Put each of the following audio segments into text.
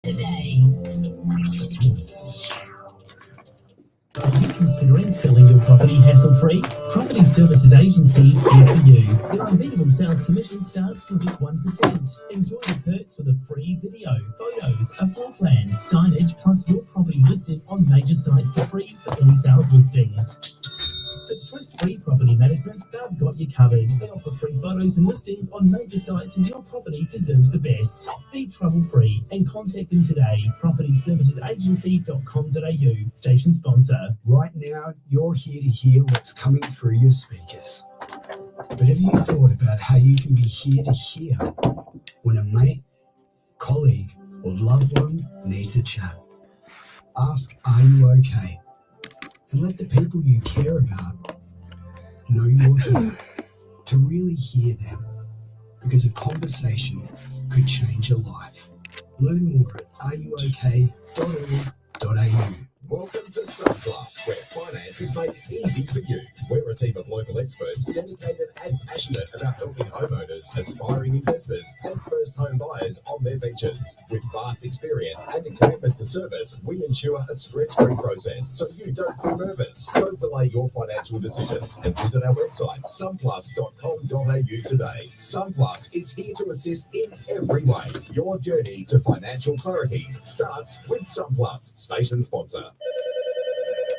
today. Are you considering selling your property hassle-free? Property Services Agency is here for you. Your unbeatable sales commission starts from just 1%. Enjoy the perks with a free video, photos, a floor plan, signage, plus your property listed on major sites for free for any sales listings. For stress-free property management, they've got you covered. They offer free photos and listings on major sites as your property deserves the best. Be trouble-free and contact them today. propertyservicesagency.com.au. Station sponsor. Right now, you're here to hear what's coming through your speakers. But have you thought about how you can be here to hear when a mate, colleague, or loved one needs a chat? Ask, are you okay? And let the people you care about know you're here to really hear them, because a conversation could change your life. Learn more at areyouok.org.au. Welcome to Surplus, where finance is made easy for you. We're a team of local experts dedicated and passionate about helping homeowners, aspiring investors, and first home buyers on their ventures. With vast experience and a commitment to service, we ensure a stress-free process so you don't feel nervous. Don't delay your financial decisions and visit our website, sunplus.com.au today. Sunplus is here to assist in every way. Your journey to financial clarity starts with Sunplus. Station sponsor.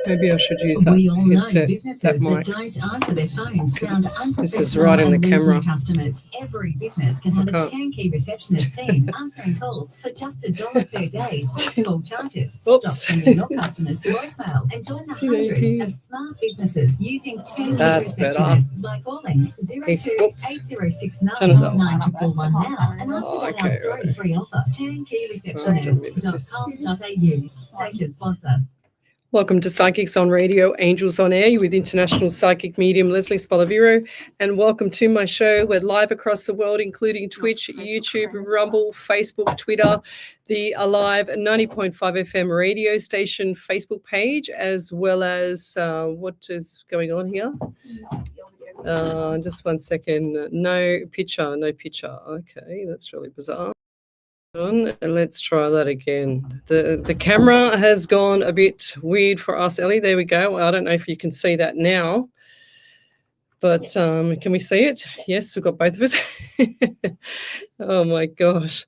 Maybe I should use that. We all know headset, businesses that that mic. don't answer their phones sound This is unprofessional right in the and lose camera. their customers. Every business can have a turnkey receptionist team answering calls for just $1 per day plus call charges. Stop sending your customers to voicemail and join the hundreds of smart businesses using turnkey receptionists by calling 02-8069-9441 now and ask about our free offer. Turnkeyreceptionist.com.au. Station sponsor. Welcome to Psychics on Radio, Angels on Air, with international psychic medium Lesley Spaliviero, and welcome to my show. We're live across the world, including Twitch, YouTube, Rumble, Facebook, Twitter, the Alive 90.5 FM radio station Facebook page, as well as what is going on here? Just 1 second. No picture. Okay, that's really bizarre. Let's try that again. The camera has gone a bit weird for us, Ellie. There we go. I don't know if you can see that now, but can we see it? Yes, we've got both of us. Oh my gosh.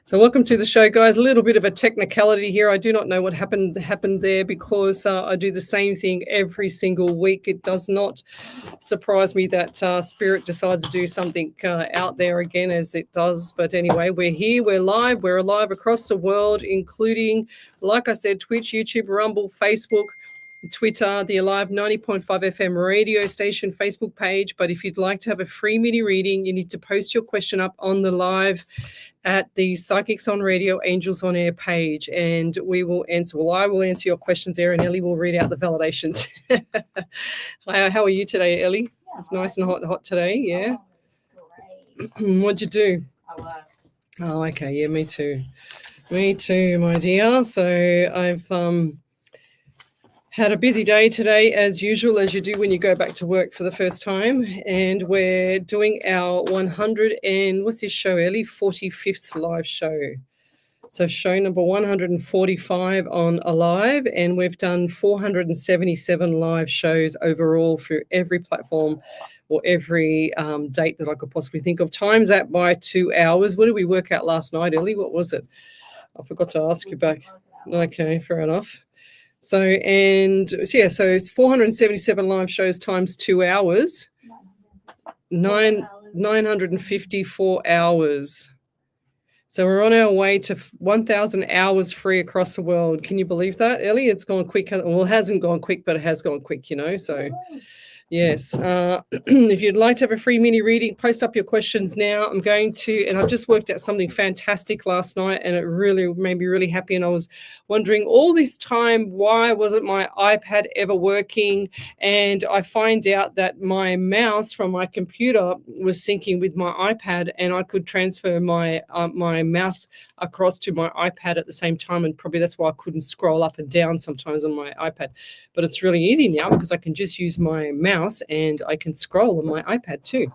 So welcome to the show, guys. A little bit of a technicality here. I do not know what happened there because I do the same thing every single week. It does not surprise me that Spirit decides to do something out there again, as it does. But anyway, we're here, we're live, we're alive across the world, including, like I said, Twitch, YouTube, Rumble, Facebook, Twitter, the Alive 90.5 FM radio station Facebook page. But if you'd like to have a free mini reading, you need to post your question up on the live at the Psychics on Radio, Angels on Air page, and we will answer. Well, I will answer your questions there, and Ellie will read out the validations. How are you today, Ellie? Yeah, it's nice and hot today. Yeah. Oh, it's great. What'd you do? I worked. Oh, okay. Yeah, me too. Me too, my dear. So I've had a busy day today, as usual, as you do when you go back to work for the first time. And we're doing our 45th live show. So show number 145 on Alive, and we've done 477 live shows overall through every platform or every date that I could possibly think of. Times that by 2 hours. What did we work out last night, Ellie? What was it? I forgot to ask you back. Okay, fair enough. So it's 477 live shows times 2 hours, 954 hours. So we're on our way to 1,000 hours free across the world. Can you believe that, Ellie? It's gone quick. Well, it hasn't gone quick, but it has gone quick, so... Yes. If you'd like to have a free mini reading, post up your questions now. I'm going to, and I've just worked out something fantastic last night, and it really made me really happy. And I was wondering all this time, why wasn't my iPad ever working? And I find out that my mouse from my computer was syncing with my iPad, and I could transfer my my mouse across to my iPad at the same time, and probably that's why I couldn't scroll up and down sometimes on my iPad. But it's really easy now because I can just use my mouse and I can scroll on my iPad too.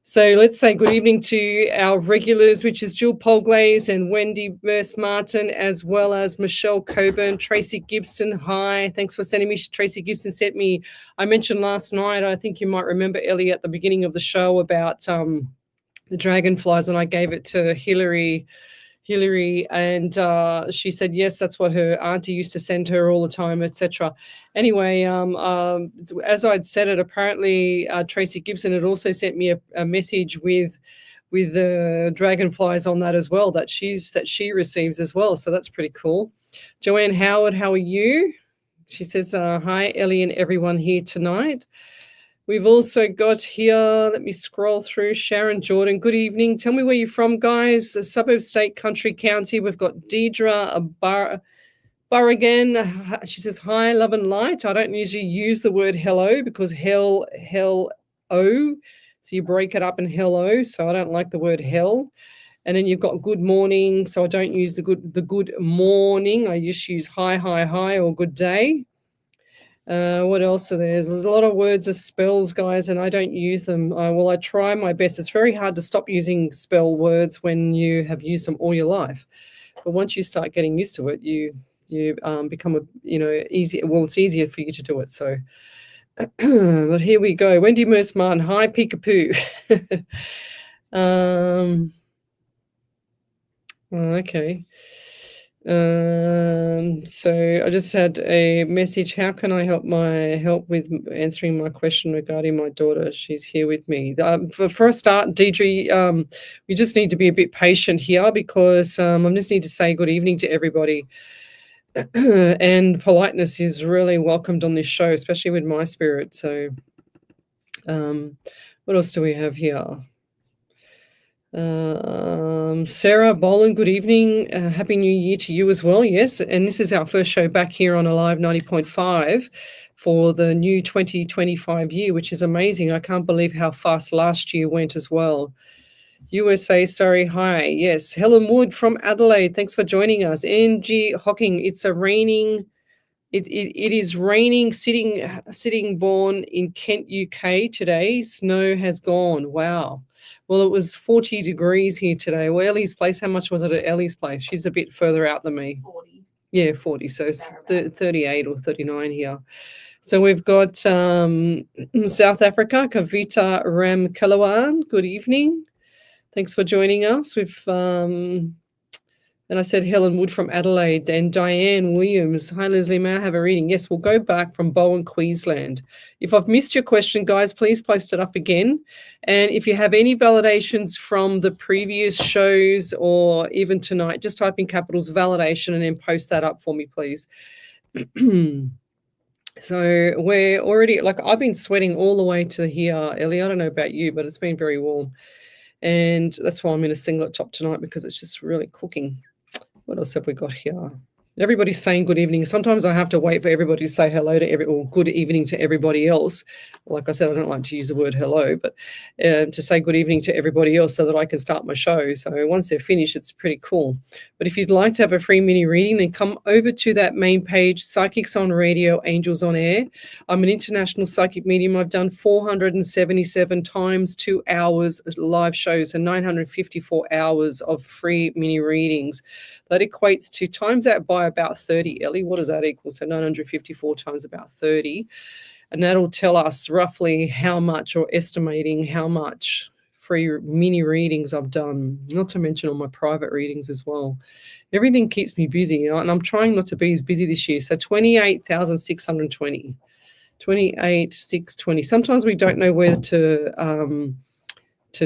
So let's say good evening to our regulars, which is Jill Polglaze and Wendy Merce-Martin, as well as Michelle Coburn, Tracy Gibson. Hi, thanks for sending me. Tracy Gibson sent me, I mentioned last night, I think you might remember, Ellie, at the beginning of the show about the dragonflies, and I gave it to Hillary, and she said yes, that's what her auntie used to send her all the time, etc. Anyway, as I'd said it, apparently Tracy Gibson had also sent me a message with the dragonflies on that as well, that she receives as well. So that's pretty cool. Joanne Howard, how are you? She says hi, Ellie and everyone here tonight. We've also got here, let me scroll through, Sharon Jordan. Good evening. Tell me where you're from, guys. A suburb, state, country, county. We've got Deidre Burrigan. She says, hi, love and light. I don't usually use the word hello because hell, so you break it up in hello. So I don't like the word hell. And then you've got good morning. So I don't use the good morning. I just use hi, or good day. What else are there? There's a lot of words as spells, guys, and I don't use them. I try my best. It's very hard to stop using spell words when you have used them all your life. But once you start getting used to it, you become easy. Well, it's easier for you to do it. So, but here we go. Wendy Merce-Martin. Hi, Peekapoo. Okay. So I just had a message. How can I help with answering my question regarding my daughter? She's here with me. For a start, Deidre, we just need to be a bit patient here because I just need to say good evening to everybody. And politeness is really welcomed on this show, especially with my spirit. So what else do we have here? Sarah Boland, good evening. Happy New Year to you as well. Yes, and this is our first show back here on Alive 90.5 for the new 2025 year, which is amazing. I can't believe how fast last year went as well. USA, sorry, hi. Yes, Helen Wood from Adelaide. Thanks for joining us. Angie Hocking, it's raining. It is raining, sitting born in Kent, UK today. Snow has gone. Wow. Well, it was 40 degrees here today. Well, Ellie's place, how much was it at Ellie's place? She's a bit further out than me. 40. Yeah, 40. So it's 38 or 39 here. So we've got South Africa, Kavita Ramkalawan. Good evening. Thanks for joining us. We've and I said Helen Wood from Adelaide and Diane Williams. Hi, Leslie, may I have a reading? Yes, we'll go back from Bowen, Queensland. If I've missed your question, guys, please post it up again. And if you have any validations from the previous shows or even tonight, just type in capitals validation and then post that up for me, please. So we're already, I've been sweating all the way to here, Ellie. I don't know about you, but it's been very warm. And that's why I'm in a singlet top tonight, because it's just really cooking. What else have we got here? Everybody's saying good evening. Sometimes I have to wait for everybody to say hello to or good evening to everybody else. Like I said, I don't like to use the word hello, but to say good evening to everybody else so that I can start my show. So once they're finished, it's pretty cool. But if you'd like to have a free mini reading, then come over to that main page, Psychics on Radio, Angels on Air. I'm an international psychic medium. I've done 477 times 2 hours live shows and 954 hours of free mini readings. That equates to times that by about 30, Ellie. What does that equal? So 954 times about 30. And that'll tell us roughly how much, or estimating how much free mini readings I've done, not to mention all my private readings as well. Everything keeps me busy, and I'm trying not to be as busy this year. So 28,620. 28,620. Sometimes we don't know where to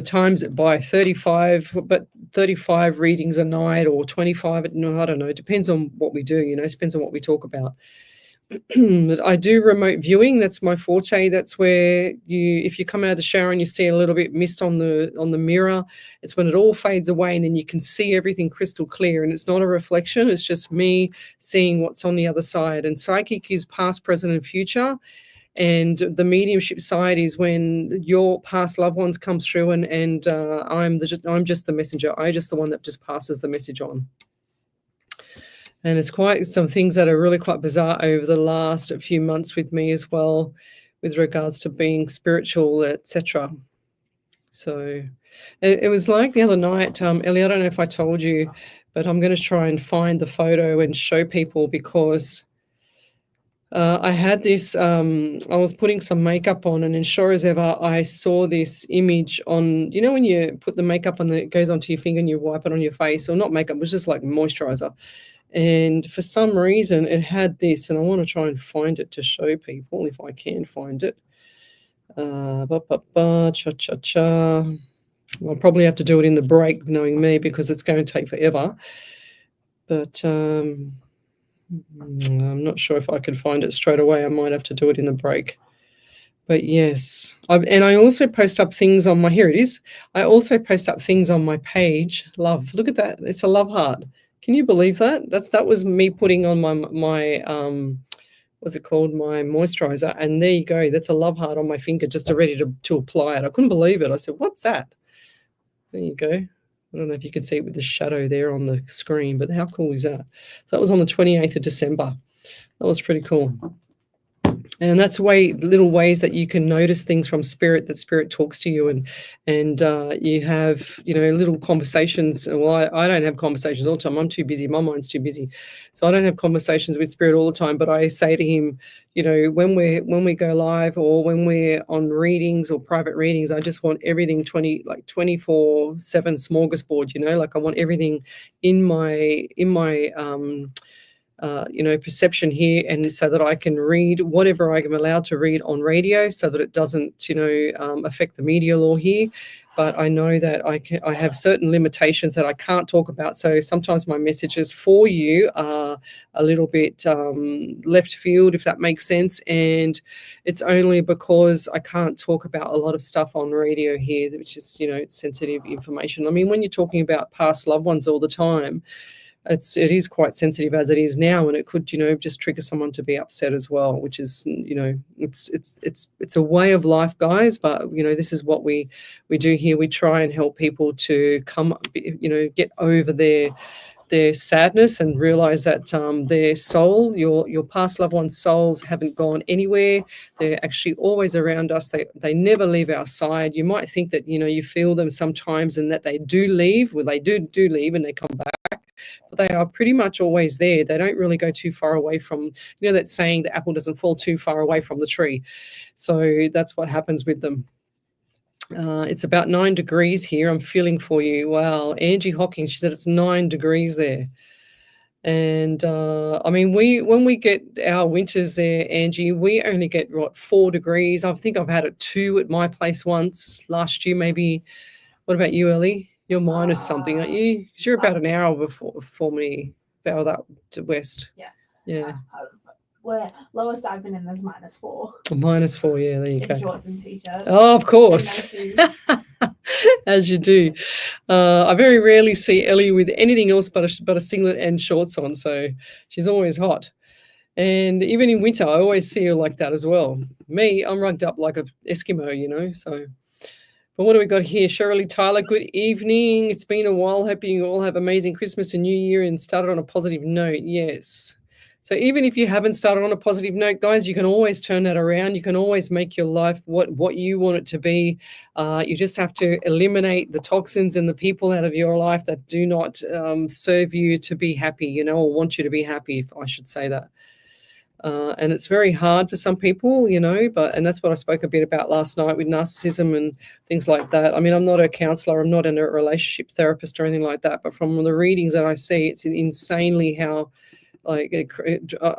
times it by 35, but 35 readings a night or 25, no, I don't know. It depends on what we do, it depends on what we talk about. But I do remote viewing. That's my forte. That's where if you come out of the shower and you see a little bit mist on the mirror, it's when it all fades away and then you can see everything crystal clear, and it's not a reflection. It's just me seeing what's on the other side. And psychic is past, present, and future. And the mediumship side is when your past loved ones come through, and I'm just the messenger. I'm just the one that just passes the message on. And it's quite some things that are really quite bizarre over the last few months with me as well, with regards to being spiritual, etc. So it was like the other night, Ellie, I don't know if I told you, but I'm going to try and find the photo and show people because I had this, I was putting some makeup on, and sure as ever, I saw this image on, you know, when you put the makeup on, it goes onto your finger and you wipe it on your face, or not makeup, it was just like moisturizer. And for some reason, it had this, and I want to try and find it to show people if I can find it. Cha-cha-cha. I'll probably have to do it in the break, knowing me, because it's going to take forever. But I'm not sure if I could find it straight away. I might have to do it in the break. But yes, and I also post up things on my, here it is. I also post up things on my page. Love, look at that. It's a love heart. Can you believe that? That was me putting on my what's it called? My moisturizer. And there you go. That's a love heart on my finger, just ready to apply it. I couldn't believe it. I said, what's that? There you go. I don't know if you can see it with the shadow there on the screen, but how cool is that? So that was on the 28th of December. That was pretty cool. And that's little ways that you can notice things from spirit, that spirit talks to you, and you have, you know, little conversations. Well, I don't have conversations all the time. I'm too busy. My mind's too busy. So I don't have conversations with spirit all the time, but I say to him, you know, when we go live or when we're on readings or private readings, I just want everything 24/7 smorgasbord, you know, like I want everything in my perception here, and so that I can read whatever I am allowed to read on radio, so that it doesn't, affect the media law here. But I know that I have certain limitations that I can't talk about. So sometimes my messages for you are a little bit left field, if that makes sense. And it's only because I can't talk about a lot of stuff on radio here, which is, it's sensitive information. I mean, when you're talking about past loved ones all the time, it is quite sensitive as it is now, and it could, just trigger someone to be upset as well, which is, it's a way of life, guys. But this is what we do here. We try and help people to come, get over their sadness and realize that their soul, your past loved ones' souls haven't gone anywhere. They're actually always around us. They never leave our side. You might think that, you feel them sometimes and that they do leave. Well, they do leave and they come back. But they are pretty much always there. They don't really go too far away from, that saying, the apple doesn't fall too far away from the tree. So that's what happens with them. It's about 9 degrees here. I'm feeling for you. Wow. Angie Hawking, she said it's 9 degrees there. And I mean, when we get our winters there, Angie, we only get 4 degrees. I think I've had it 2 at my place once last year, maybe. What about you, Ellie? You're minus something, aren't you? 'Cause you're about an hour before me, about up to west. Yeah. Well, lowest I've been in is -4. -4, yeah, there you go. In shorts and t-shirts. Oh, of course. And no shoes. As you do. I very rarely see Ellie with anything else but a singlet and shorts on, so she's always hot. And even in winter, I always see her like that as well. Me, I'm rugged up like an Eskimo, so... But what do we got here? Shirley Tyler, good evening. It's been a while. Hoping you all have amazing Christmas and New Year and started on a positive note. Yes. So even if you haven't started on a positive note, guys, you can always turn that around. You can always make your life what you want it to be. You just have to eliminate the toxins and the people out of your life that do not serve you to be happy, or want you to be happy, if I should say that. And it's very hard for some people, and that's what I spoke a bit about last night with narcissism and things like that. I mean, I'm not a counselor, I'm not a relationship therapist or anything like that, but from the readings that I see, it's insanely how, I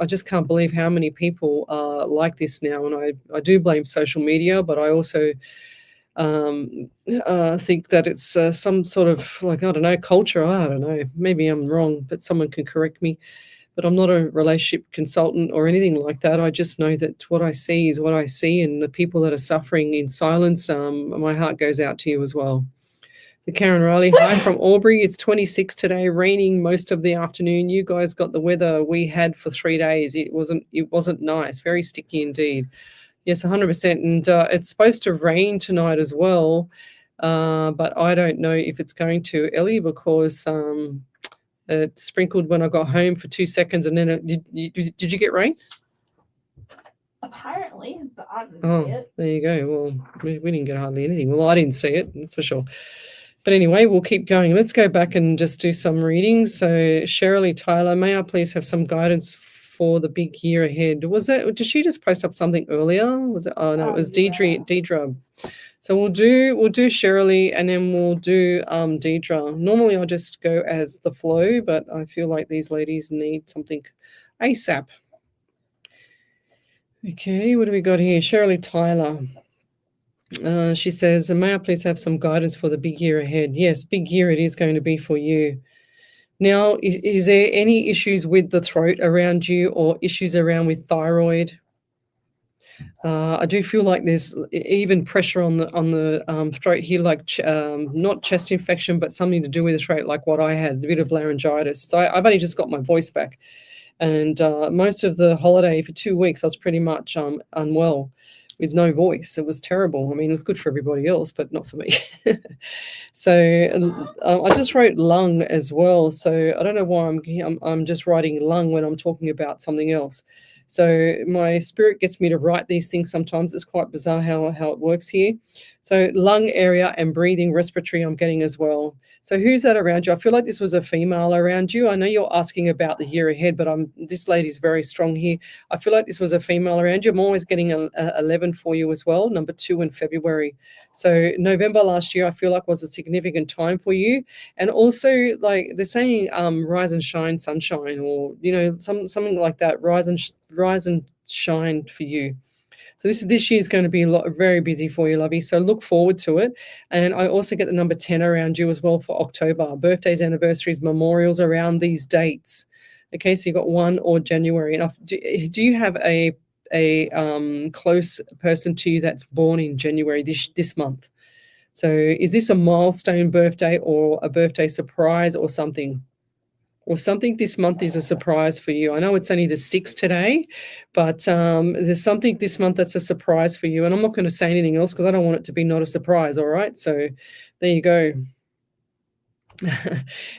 just can't believe how many people are like this now. And I do blame social media, but I also think that it's some sort of, I don't know, culture. I don't know, maybe I'm wrong, but someone can correct me. But I'm not a relationship consultant or anything like that. I just know that what I see is what I see, and the people that are suffering in silence, my heart goes out to you as well. The Karen Riley, hi from Albury. It's 26 today, raining most of the afternoon. You guys got the weather we had for 3 days. It wasn't nice, very sticky indeed. Yes, 100%. And it's supposed to rain tonight as well, but I don't know if it's going to, Ellie, because it sprinkled when I got home for 2 seconds, and then did you get rain? Apparently. Emily, but I didn't see Oh, it. there you go. Well, we didn't get hardly anything. Well, I didn't see it, that's for sure. But anyway, we'll keep going. Let's go back and just do some readings. So Shirley Tyler, may I please have some guidance for the big year ahead? Did she just post up something earlier? Was it? Oh no, it was Yeah. Deidre. So we'll do Shirley and then we'll do Deidre. Normally I'll just go as the flow, but I feel like these ladies need something ASAP. Okay, what do we got here? Shirley Tyler. She says, may I please have some guidance for the big year ahead? Yes, big year it is going to be for you. Now, is there any issues with the throat around you or issues around with thyroid? I do feel like there's even pressure on the throat here, like not chest infection, but something to do with the throat, like what I had, a bit of laryngitis. So I've only just got my voice back. And most of the holiday for 2 weeks, I was pretty much unwell with no voice. It was terrible. I mean, it was good for everybody else, but not for me. So I just wrote lung as well. So I don't know why I'm just writing lung when I'm talking about something else. So my spirit gets me to write these things sometimes. It's quite bizarre how it works here. So lung area and breathing, respiratory I'm getting as well. So who's that around you? I feel like this was a female around you. I know you're asking about the year ahead, but this lady's very strong here. I feel like this was a female around you. I'm always getting 11 for you as well, number 2 in February. So November last year, I feel like was a significant time for you. And also, like they're saying, rise and shine, sunshine, or, something like that, rise and shine for you. So this year is going to be very busy for you, lovey. So look forward to it. And I also get the number 10 around you as well for October. Birthdays, anniversaries, memorials around these dates. Okay, so you got 1 or January. And do you have a close person to you that's born in January this month? So is this a milestone birthday or a birthday surprise or something? Or something this month is a surprise for you. I know it's only the 6th today, but there's something this month that's a surprise for you. And I'm not going to say anything else because I don't want it to be not a surprise, all right? So there you go.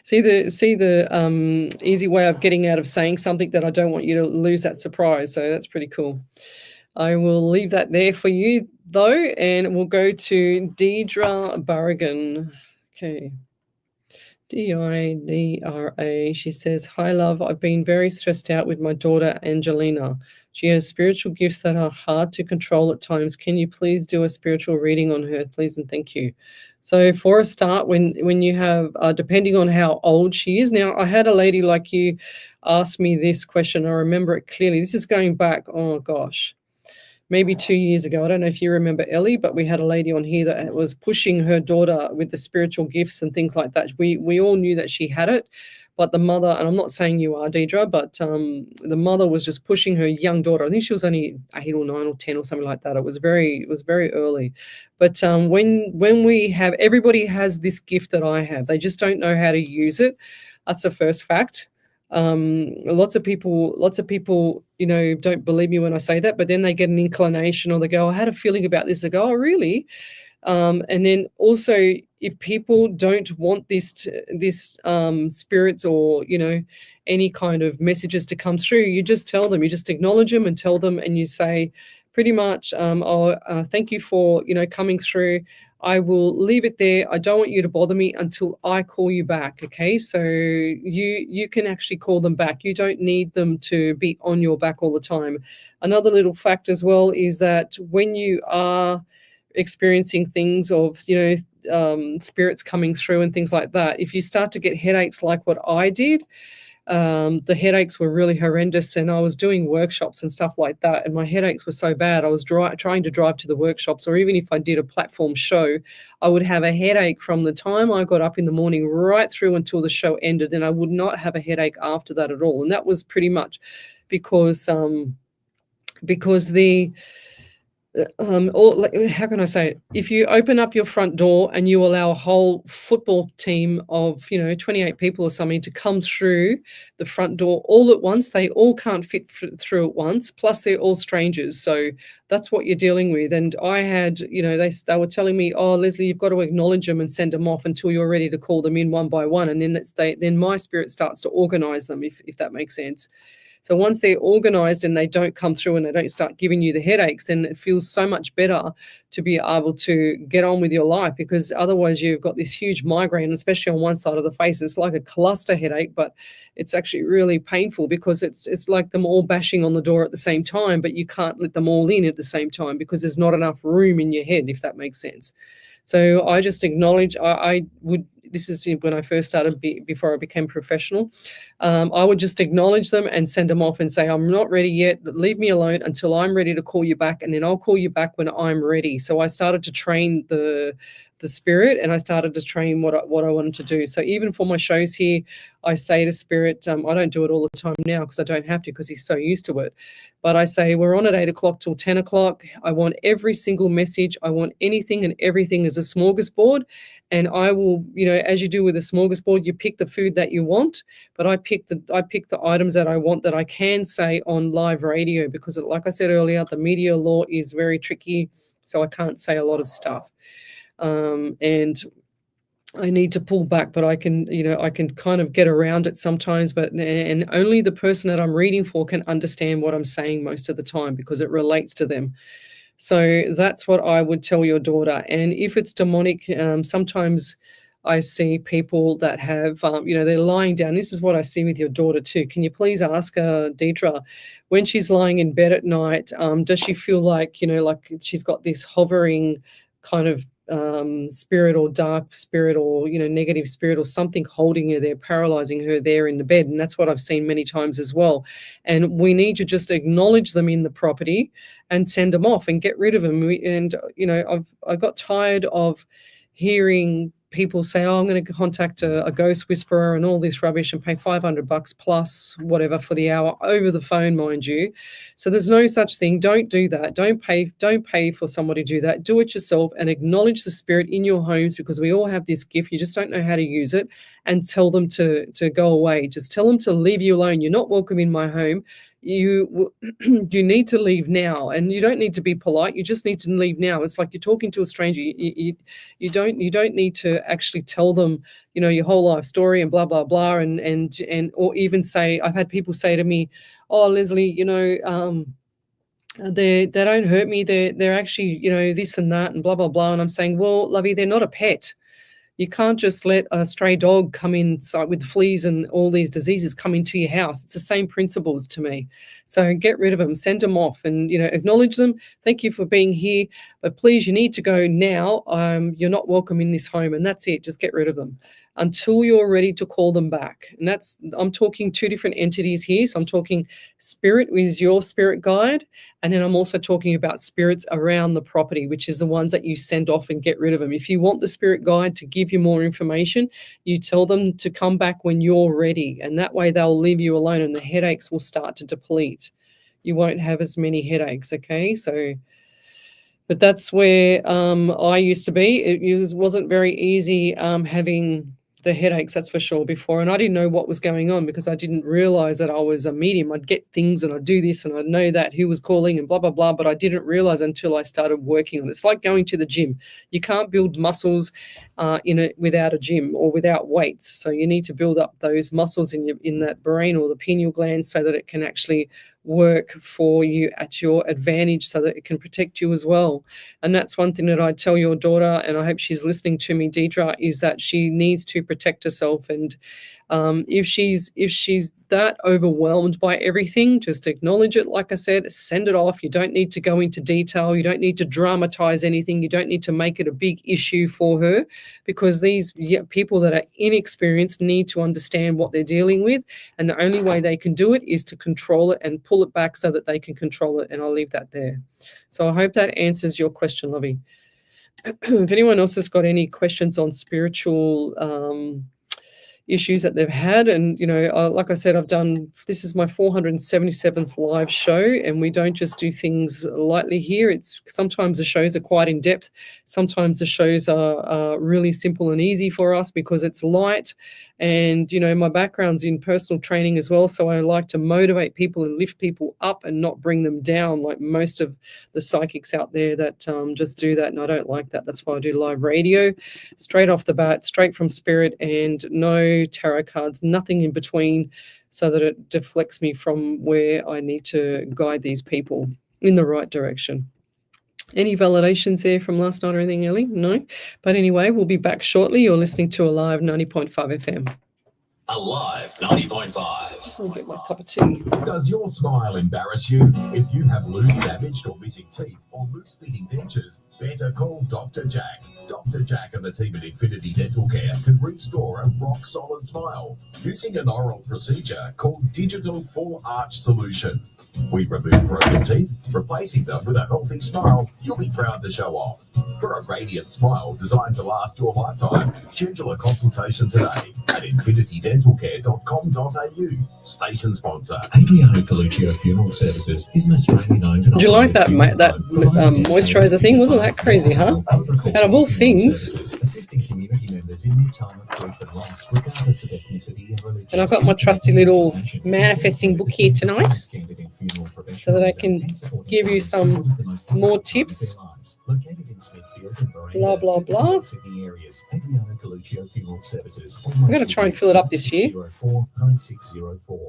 See the easy way of getting out of saying something that I don't want you to lose that surprise. So that's pretty cool. I will leave that there for you, though, and we'll go to Deidre Barragan. Okay. Didra. She says, hi, love. I've been very stressed out with my daughter, Angelina. She has spiritual gifts that are hard to control at times. Can you please do a spiritual reading on her, please, and thank you. So for a start, when you have, depending on how old she is. Now, I had a lady like you ask me this question. I remember it clearly. This is going back, oh, gosh, maybe 2 years ago. I don't know if you remember Ellie, but we had a lady on here that was pushing her daughter with the spiritual gifts and things like that. We all knew that she had it, but the mother, and I'm not saying you are, Deidre, but the mother was just pushing her young daughter. I think she was only 8 or 9 or 10 or something like that. It was very early. But when we have, everybody has this gift that I have. They just don't know how to use it. That's the first fact. Lots of people, don't believe me when I say that, but then they get an inclination or they go, I had a feeling about this. They go, oh, really? And then also, if people don't want this spirits or, any kind of messages to come through, you just tell them, you just acknowledge them and tell them, and you say pretty much, thank you for, coming through. I will leave it there. I don't want you to bother me until I call you back. Okay. So you can actually call them back. You don't need them to be on your back all the time. Another little fact as well is that when you are experiencing things of, spirits coming through and things like that, if you start to get headaches like what I did, the headaches were really horrendous, and I was doing workshops and stuff like that, and my headaches were so bad. I was trying to drive to the workshops, or even if I did a platform show, I would have a headache from the time I got up in the morning right through until the show ended, and I would not have a headache after that at all. And that was pretty much because the how can I say it? If you open up your front door and you allow a whole football team of 28 people or something to come through the front door all at once, they all can't fit through at once, plus they're all strangers. So that's what you're dealing with. And I had, they were telling me, oh, Lesley, you've got to acknowledge them and send them off until you're ready to call them in one by one, and then then my spirit starts to organize them, if that makes sense. So once they're organized and they don't come through and they don't start giving you the headaches, then it feels so much better to be able to get on with your life, because otherwise you've got this huge migraine, especially on one side of the face. It's like a cluster headache, but it's actually really painful because it's like them all bashing on the door at the same time, but you can't let them all in at the same time because there's not enough room in your head, if that makes sense. So I just acknowledge, this is when I first started, before I became professional, I would just acknowledge them and send them off and say, I'm not ready yet, leave me alone until I'm ready to call you back, and then I'll call you back when I'm ready. So I started to train the spirit, and I started to train what I wanted to do. So even for my shows here, I say to spirit, I don't do it all the time now because I don't have to, because he's so used to it. But I say, we're on at 8 o'clock till 10 o'clock. I want every single message. I want anything and everything as a smorgasbord. And I will, as you do with a smorgasbord, you pick the food that you want, but I pick the items that I want that I can say on live radio, because like I said earlier, the media law is very tricky. So I can't say a lot of stuff. And I need to pull back, but I can kind of get around it sometimes, and only the person that I'm reading for can understand what I'm saying most of the time, because it relates to them. So that's what I would tell your daughter. And if it's demonic, sometimes I see people that have, they're lying down. This is what I see with your daughter too. Can you please ask Deidre, when she's lying in bed at night, does she feel like, like she's got this hovering kind of spirit or dark spirit or negative spirit or something holding her there, paralyzing her there in the bed? And that's what I've seen many times as well. And we need to just acknowledge them in the property and send them off and get rid of them. I got tired of hearing people say, oh, I'm going to contact a ghost whisperer and all this rubbish and pay $500 plus whatever for the hour over the phone, mind you. So there's no such thing. Don't do that. Don't pay for somebody to do that. Do it yourself and acknowledge the spirit in your homes, because we all have this gift. You just don't know how to use it, and tell them to go away. Just tell them to leave you alone. You're not welcome in my home. You need to leave now, and you don't need to be polite. You just need to leave now. It's like you're talking to a stranger. You don't need to actually tell them, your whole life story and blah blah blah, and or even say, I've had people say to me, oh, Lesley, they don't hurt me. They're actually, this and that and blah blah blah. And I'm saying, well, lovey, they're not a pet. You can't just let a stray dog come inside with fleas and all these diseases come into your house. It's the same principles to me. So get rid of them, send them off, and, acknowledge them. Thank you for being here, but please, you need to go now. You're not welcome in this home, and that's it. Just get rid of them until you're ready to call them back. And I'm talking two different entities here. So I'm talking spirit is your spirit guide. And then I'm also talking about spirits around the property, which is the ones that you send off and get rid of them. If you want the spirit guide to give you more information, you tell them to come back when you're ready. And that way they'll leave you alone and the headaches will start to deplete. You won't have as many headaches, okay? But that's where I used to be. It wasn't very easy having the headaches, that's for sure, before. And I didn't know what was going on because I didn't realize that I was a medium. I'd get things and I'd do this and I'd know that who was calling and blah, blah, blah. But I didn't realize until I started working on it. It's like going to the gym. You can't build muscles without a gym or without weights. So you need to build up those muscles in that brain or the pineal gland so that it can actually work for you at your advantage, so that it can protect you as well. And that's one thing that I tell your daughter, and I hope she's listening to me, Deidre, is that she needs to protect herself. And if she's that overwhelmed by everything, just acknowledge it. Like I said, send it off. You don't need to go into detail. You don't need to dramatize anything. You don't need to make it a big issue for her, because these people that are inexperienced need to understand what they're dealing with. And the only way they can do it is to control it and pull it back so that they can control it. And I'll leave that there. So I hope that answers your question, Lovey. If anyone else has got any questions on spiritual issues that they've had, and like I said, this is my 477th live show, and we don't just do things lightly here. It's sometimes the shows are quite in depth, sometimes the shows are really simple and easy for us because it's light. And my background's in personal training as well, so I like to motivate people and lift people up and not bring them down like most of the psychics out there that just do that, and I don't like that. That's why I do live radio, straight off the bat, straight from spirit, and no tarot cards, nothing in between. so that it deflects me from where I need to guide these people in the right direction. Any validations there from last night or anything, Ellie? No. But anyway, we'll be back shortly. You're listening to Alive 90.5 FM. Alive 90.5. I'll get my cup of tea. Does your smile embarrass you? If you have loose, damaged or missing teeth or loose fitting dentures, better call Dr. Jack. Dr. Jack and the team at Infinity Dental Care can restore a rock-solid smile using an oral procedure called Digital Full Arch Solution. We remove broken teeth, replacing them with a healthy smile you'll be proud to show off. For a radiant smile designed to last your lifetime, schedule a consultation today at infinitydentalcare.com.au. Station sponsor. Adriano Coluccio Funeral Services is an Australian-owned. Did you like that moisturizer thing? Wasn't that crazy, huh? Out of all things. Assisting community members in their time of grief and loss, regardless of ethnicity and religion. And I've got my trusty little manifesting book here tonight, so that I can give you some more tips. Blah, blah, blah. I'm going to try and fill it up this year.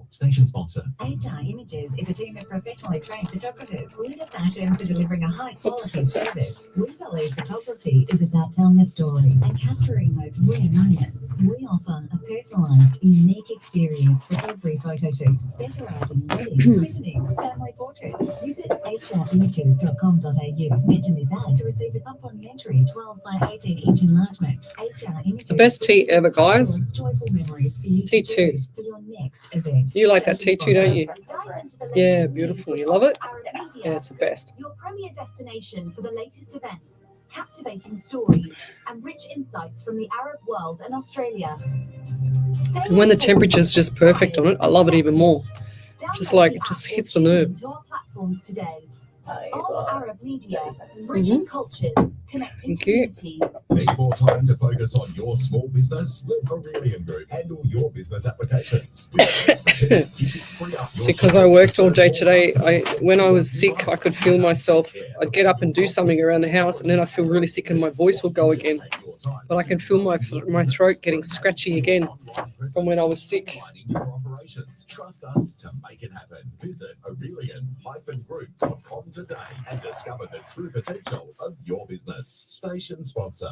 Station sponsor. HR Images is a team of professionally trained photographers with a passion for delivering a high-quality service. We believe photography is about telling a story and capturing those rare moments. We offer a personalised, unique experience for every photo shoot, specialising in weddings, christenings, family portraits. Visit hrimages.com.au. Mention this ad to receive a complimentary 12 by 18-inch enlargement. HR Images. The best tea ever, guys. Joyful memories for you to Tea2. cherish for your next event. You like that tea too, don't you? Dive into the Yeah, latest beautiful. news You love it? across Arab media. Yeah, it's the best. Your premier destination for the latest events, captivating stories, and rich insights from the Arab world and Australia. Stay And when the informed, temperature's just perfect on it, I love it even more. Just like, it just hits the nerve. To our platforms today. Oz Arab Media, bridging cultures, connecting Thank you. communities. Need more time to focus on your small business? Let Aurelian Group handle your business applications. It's because I worked all day today. When I was sick, I could feel myself. I'd get up and do something around the house, and then I'd feel really sick and my voice would go again. But I can feel my throat getting scratchy again from when I was sick. Trust us to make it happen. Visit Aurelian-group.com today and discover the true potential of your business. Station sponsor.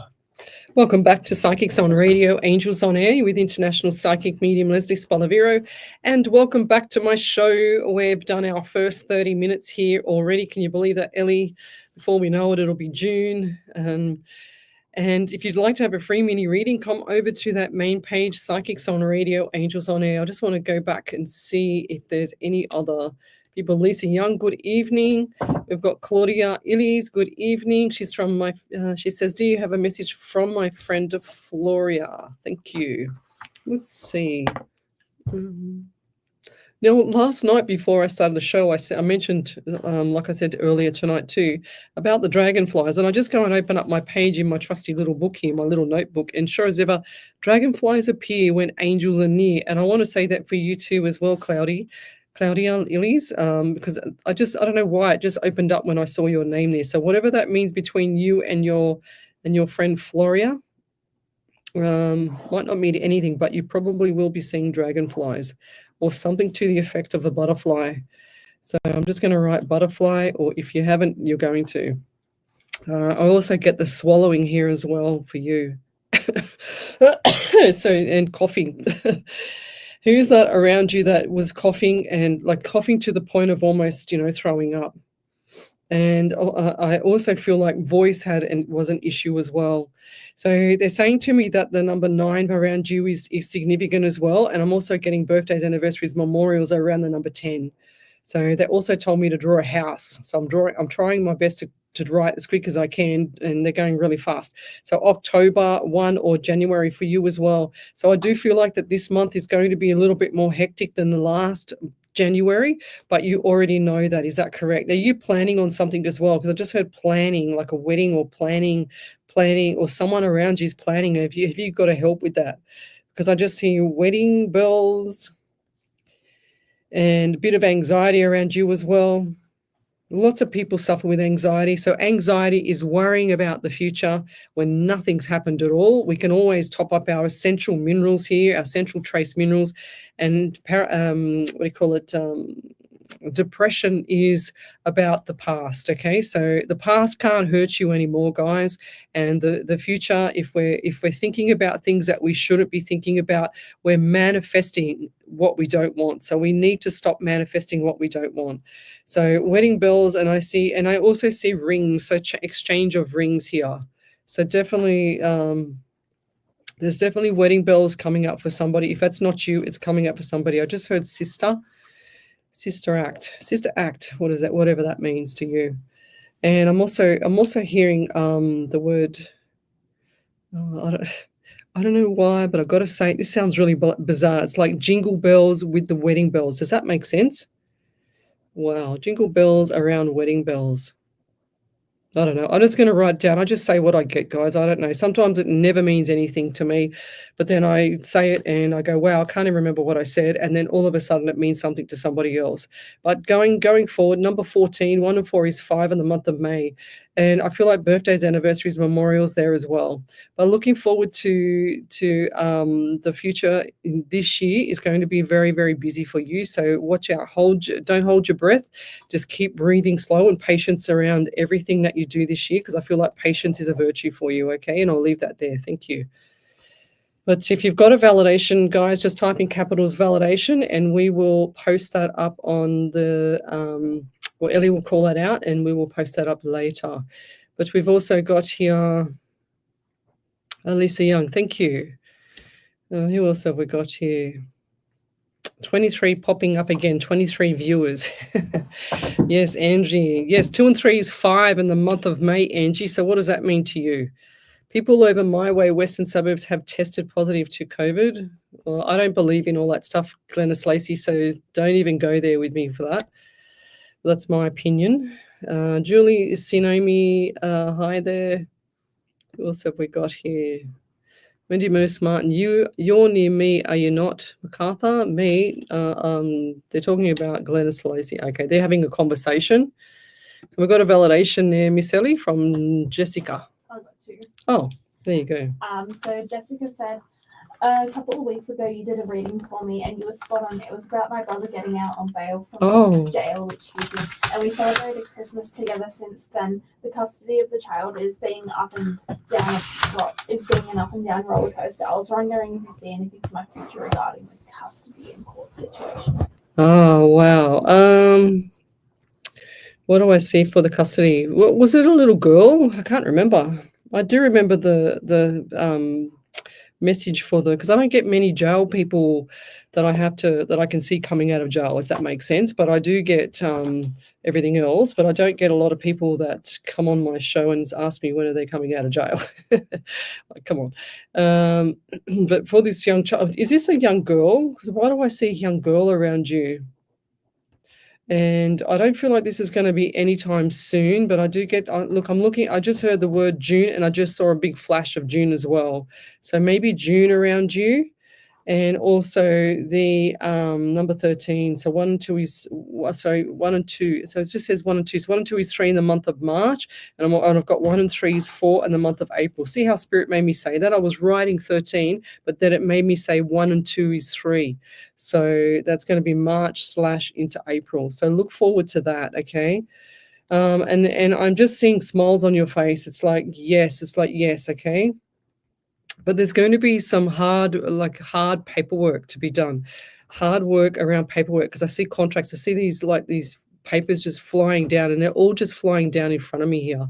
Welcome back to Psychics on Radio, Angels on Air with international psychic medium Lesley Spaliviero. And welcome back to my show. We've done our first 30 minutes here already. Can you believe that, Ellie? Before we know it, it'll be June. And if you'd like to have a free mini reading, come over to that main page, Psychics on Radio, Angels on Air. I just want to go back and see if there's any other people. Lisa Young, good evening. We've got Claudia Illies, good evening. She's from she says, do you have a message from my friend Floria? Thank you. Let's see. Now, last night before I started the show, I mentioned, like I said earlier tonight too, about the dragonflies. And I just go and open up my page in my trusty little book here, my little notebook, and sure as ever, dragonflies appear when angels are near. And I want to say that for you too as well, Claudia Illies, because I don't know why it just opened up when I saw your name there. So whatever that means between you and your friend Floria, might not mean anything, but you probably will be seeing dragonflies or something to the effect of a butterfly. So I'm just going to write butterfly, or if you haven't, you're going to. I also get the swallowing here as well for you. And coughing. Who's that around you that was coughing and like coughing to the point of almost, throwing up? And I also feel like voice was an issue as well. So they're saying to me that the number 9 around you is significant as well. And I'm also getting birthdays, anniversaries, memorials around the number 10. So they also told me to draw a house. So I'm trying my best to draw it as quick as I can, and they're going really fast. So October 1 or January for you as well. So I do feel like that this month is going to be a little bit more hectic than the last January, but you already know that. Is that correct? Are you planning on something as well? Because I just heard planning, like a wedding or planning, or someone around you is planning. Have you got to help with that? Because I just see wedding bells and a bit of anxiety around you as well. Lots of people suffer with anxiety. So anxiety is worrying about the future when nothing's happened at all. We can always top up our essential minerals here, our essential trace minerals, and depression is about the past. Okay, so the past can't hurt you anymore, guys, and the future, if we're thinking about things that we shouldn't be thinking about, we're manifesting what we don't want. So we need to stop manifesting what we don't want. So wedding bells, and I also see rings, so exchange of rings here. So definitely there's definitely wedding bells coming up for somebody. If that's not you, it's coming up for somebody. I just heard sister act, what is that, whatever that means to you. And I'm also hearing the word, I don't know why, but I've got to say, this sounds really bizarre. It's like jingle bells with the wedding bells. Does that make sense? Wow, jingle bells around wedding bells. I don't know. I'm just going to write down. I just say what I get, guys. I don't know. Sometimes it never means anything to me, but then I say it and I go, wow, I can't even remember what I said. And then all of a sudden it means something to somebody else. But going forward, number 14, 1 and 4 is 5 in the month of May. And I feel like birthdays, anniversaries, memorials there as well. But looking forward to the future this year is going to be very, very busy for you. So watch out. Don't hold your breath. Just keep breathing slow and patience around everything that you do this year, because I feel like patience is a virtue for you. Okay, and I'll leave that there. Thank you. But if you've got a validation, guys, just type in capitals validation, and we will post that up on the Ellie will call that out, and we will post that up later. But we've also got here Lisa Young. Thank you. Who else have we got here? 23 popping up again, 23 viewers. Yes, Angie. Yes, 2 and 3 is 5 in the month of May, Angie. So what does that mean to you? People over my way, Western suburbs, have tested positive to COVID. Well, I don't believe in all that stuff, Glennis Lacey, so don't even go there with me for that. That's my opinion. Julie Sinomi, hi there. Who else have we got here? Wendy Moose Martin, you're near me, are you not? MacArthur, me. They're talking about Glennis Lacey. Okay, they're having a conversation. So we've got a validation there, Miss Ellie, from Jessica. I got 2. Oh, there you go. So Jessica said, a couple of weeks ago you did a reading for me and you were spot on. It was about my brother getting out on bail from jail, which he did. And we celebrated Christmas together since then. The custody of the child is being an up and down roller coaster. I was wondering if you see anything for my future regarding the custody and court situation. Oh, wow. What do I see for the custody? Was it a little girl? I can't remember. I do remember the message for because I don't get many jail people that I can see coming out of jail, if that makes sense. But I do get everything else. But I don't get a lot of people that come on my show and ask me when are they coming out of jail. Like, come on. But for this young child, is this a young girl? Because why do I see a young girl around you? And I don't feel like this is going to be anytime soon, but I do get, look, I'm looking, I just heard the word June and I just saw a big flash of June as well. So maybe June around you. And also the number 13. So 1 and 2 is, 1 and 2. So it just says 1 and 2. So 1 and 2 is 3 in the month of March. And I've got 1 and 3 is 4 in the month of April. See how Spirit made me say that? I was writing 13, but then it made me say 1 and 2 is 3. So that's going to be March / into April. So look forward to that, okay? And I'm just seeing smiles on your face. It's like yes, okay? But there's going to be some hard paperwork to be done, hard work around paperwork, because I see contracts. I see these papers just flying down, and they're all just flying down in front of me here.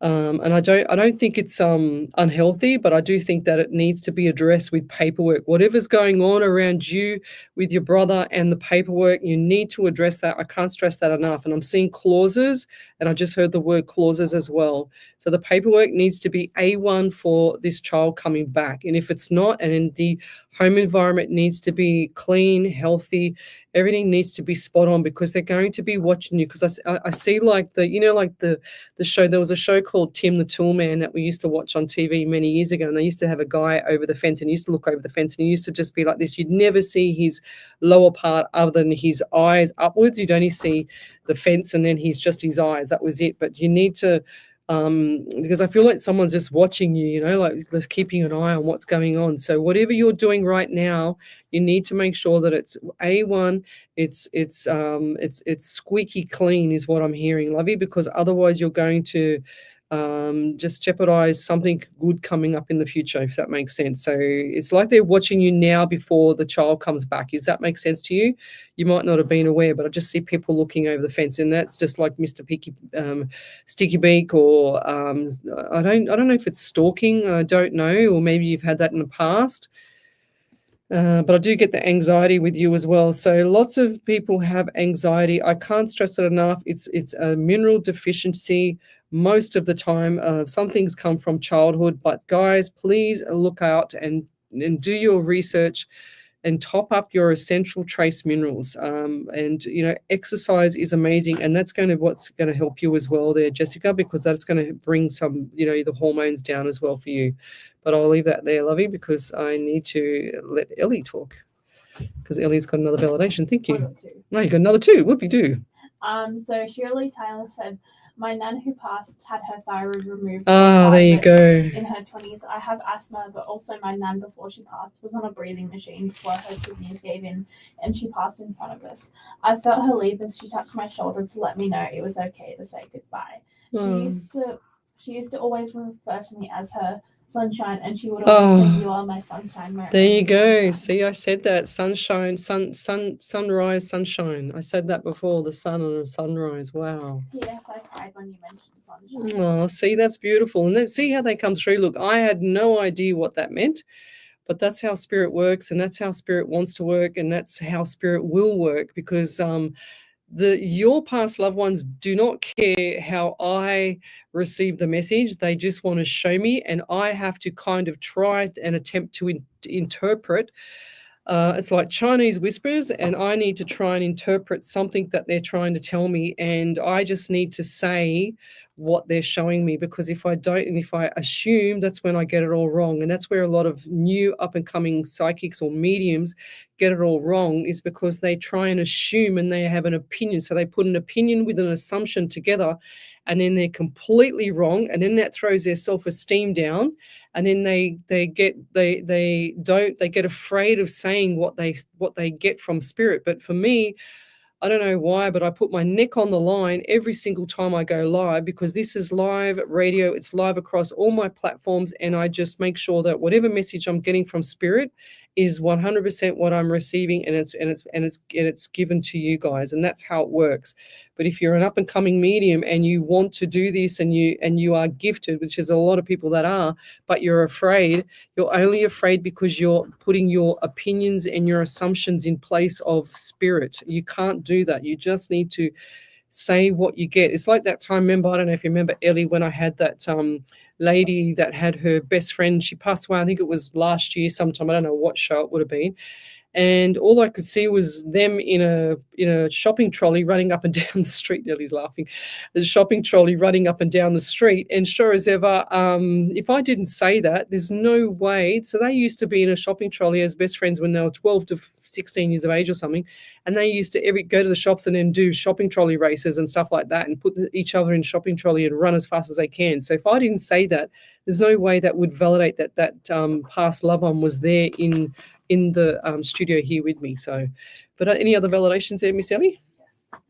And I don't think it's unhealthy, but I do think that it needs to be addressed with paperwork. Whatever's going on around you with your brother and the paperwork, you need to address that. I can't stress that enough. And I'm seeing clauses, and I just heard the word clauses as well. So the paperwork needs to be A1 for this child coming back. And if it's not, and in the home environment needs to be clean, healthy, Everything needs to be spot on because they're going to be watching you. Because I see like the show. There was a show called Tim the Toolman that we used to watch on TV many years ago, and they used to have a guy over the fence, and he used to look over the fence, and he used to just be like this. You'd never see his lower part other than his eyes upwards. You'd only see the fence, and then he's just his eyes. That was it. But you need to. Because I feel like someone's just watching you, like just keeping an eye on what's going on. So whatever you're doing right now, you need to make sure that it's A1, it's squeaky clean is what I'm hearing, Lovey, because otherwise you're going to just jeopardize something good coming up in the future, if that makes sense. So it's like they're watching you now before the child comes back. Does that make sense to you? You might not have been aware, but I just see people looking over the fence, and that's just like Mr. Sticky Beak, or I don't know if it's stalking. I don't know, or maybe you've had that in the past. But I do get the anxiety with you as well. So lots of people have anxiety. I can't stress it enough. It's a mineral deficiency most of the time. Some things come from childhood, but guys, please look out and do your research and top up your essential trace minerals. And exercise is amazing, and that's what's going to help you as well there, Jessica, because that's going to bring some the hormones down as well for you. But I'll leave that there, Lovey, because I need to let Ellie talk, because Ellie's got another validation. Thank you. No, you got another two. Whoopie-doo. So Shirley Taylor said, my nan who passed had her thyroid removed. There you go. In her 20s. I have asthma, but also my nan before she passed was on a breathing machine before her kidneys gave in, and she passed in front of us. I felt her leave as she touched my shoulder to let me know it was okay to say goodbye. She used to always refer to me as her sunshine, and she would always say, "You are my sunshine." There you go. See, I said that. Sunshine, sunrise, sunshine. I said that before, the sun and the sunrise. Wow. Yes, I cried when you mentioned sunshine. Oh, see, that's beautiful. And see how they come through. Look, I had no idea what that meant, but that's how spirit works, and that's how spirit wants to work, and that's how spirit will work, because your past loved ones do not care how I receive the message. They just want to show me, and I have to kind of try and attempt to interpret. It's like Chinese whispers, and I need to try and interpret something that they're trying to tell me, and I just need to say what they're showing me, because if I don't, and if I assume, that's when I get it all wrong. And that's where a lot of new up-and-coming psychics or mediums get it all wrong, is because they try and assume and they have an opinion. So they put an opinion with an assumption together, and then they're completely wrong, and then that throws their self-esteem down, and then they get afraid of saying what they get from spirit. But for me, I don't know why, but I put my neck on the line every single time I go live, because this is live radio. It's live across all my platforms, and I just make sure that whatever message I'm getting from spirit is 100% what I'm receiving, and it's given to you guys, and that's how it works. But if you're an up and coming medium and you want to do this, and you are gifted, which is a lot of people that are, but you're afraid, you're only afraid because you're putting your opinions and your assumptions in place of spirit. You can't do that. You just need to say what you get. It's like that time, remember, I don't know if you remember, Ellie, when I had that lady that had her best friend, she passed away, I think it was last year sometime, I don't know what show it would have been, and all I could see was them in a shopping trolley running up and down the street. Nellie's laughing. The shopping trolley running up and down the street, and sure as ever, if I didn't say that, there's no way. So they used to be in a shopping trolley as best friends when they were 12 to 16 years of age or something, and they used to go to the shops and then do shopping trolley races and stuff like that, and put each other in shopping trolley and run as fast as they can. So if I didn't say that, there's no way that would validate that past loved one was there in the studio here with me. So, but any other validations there, Miss Ellie? Yes.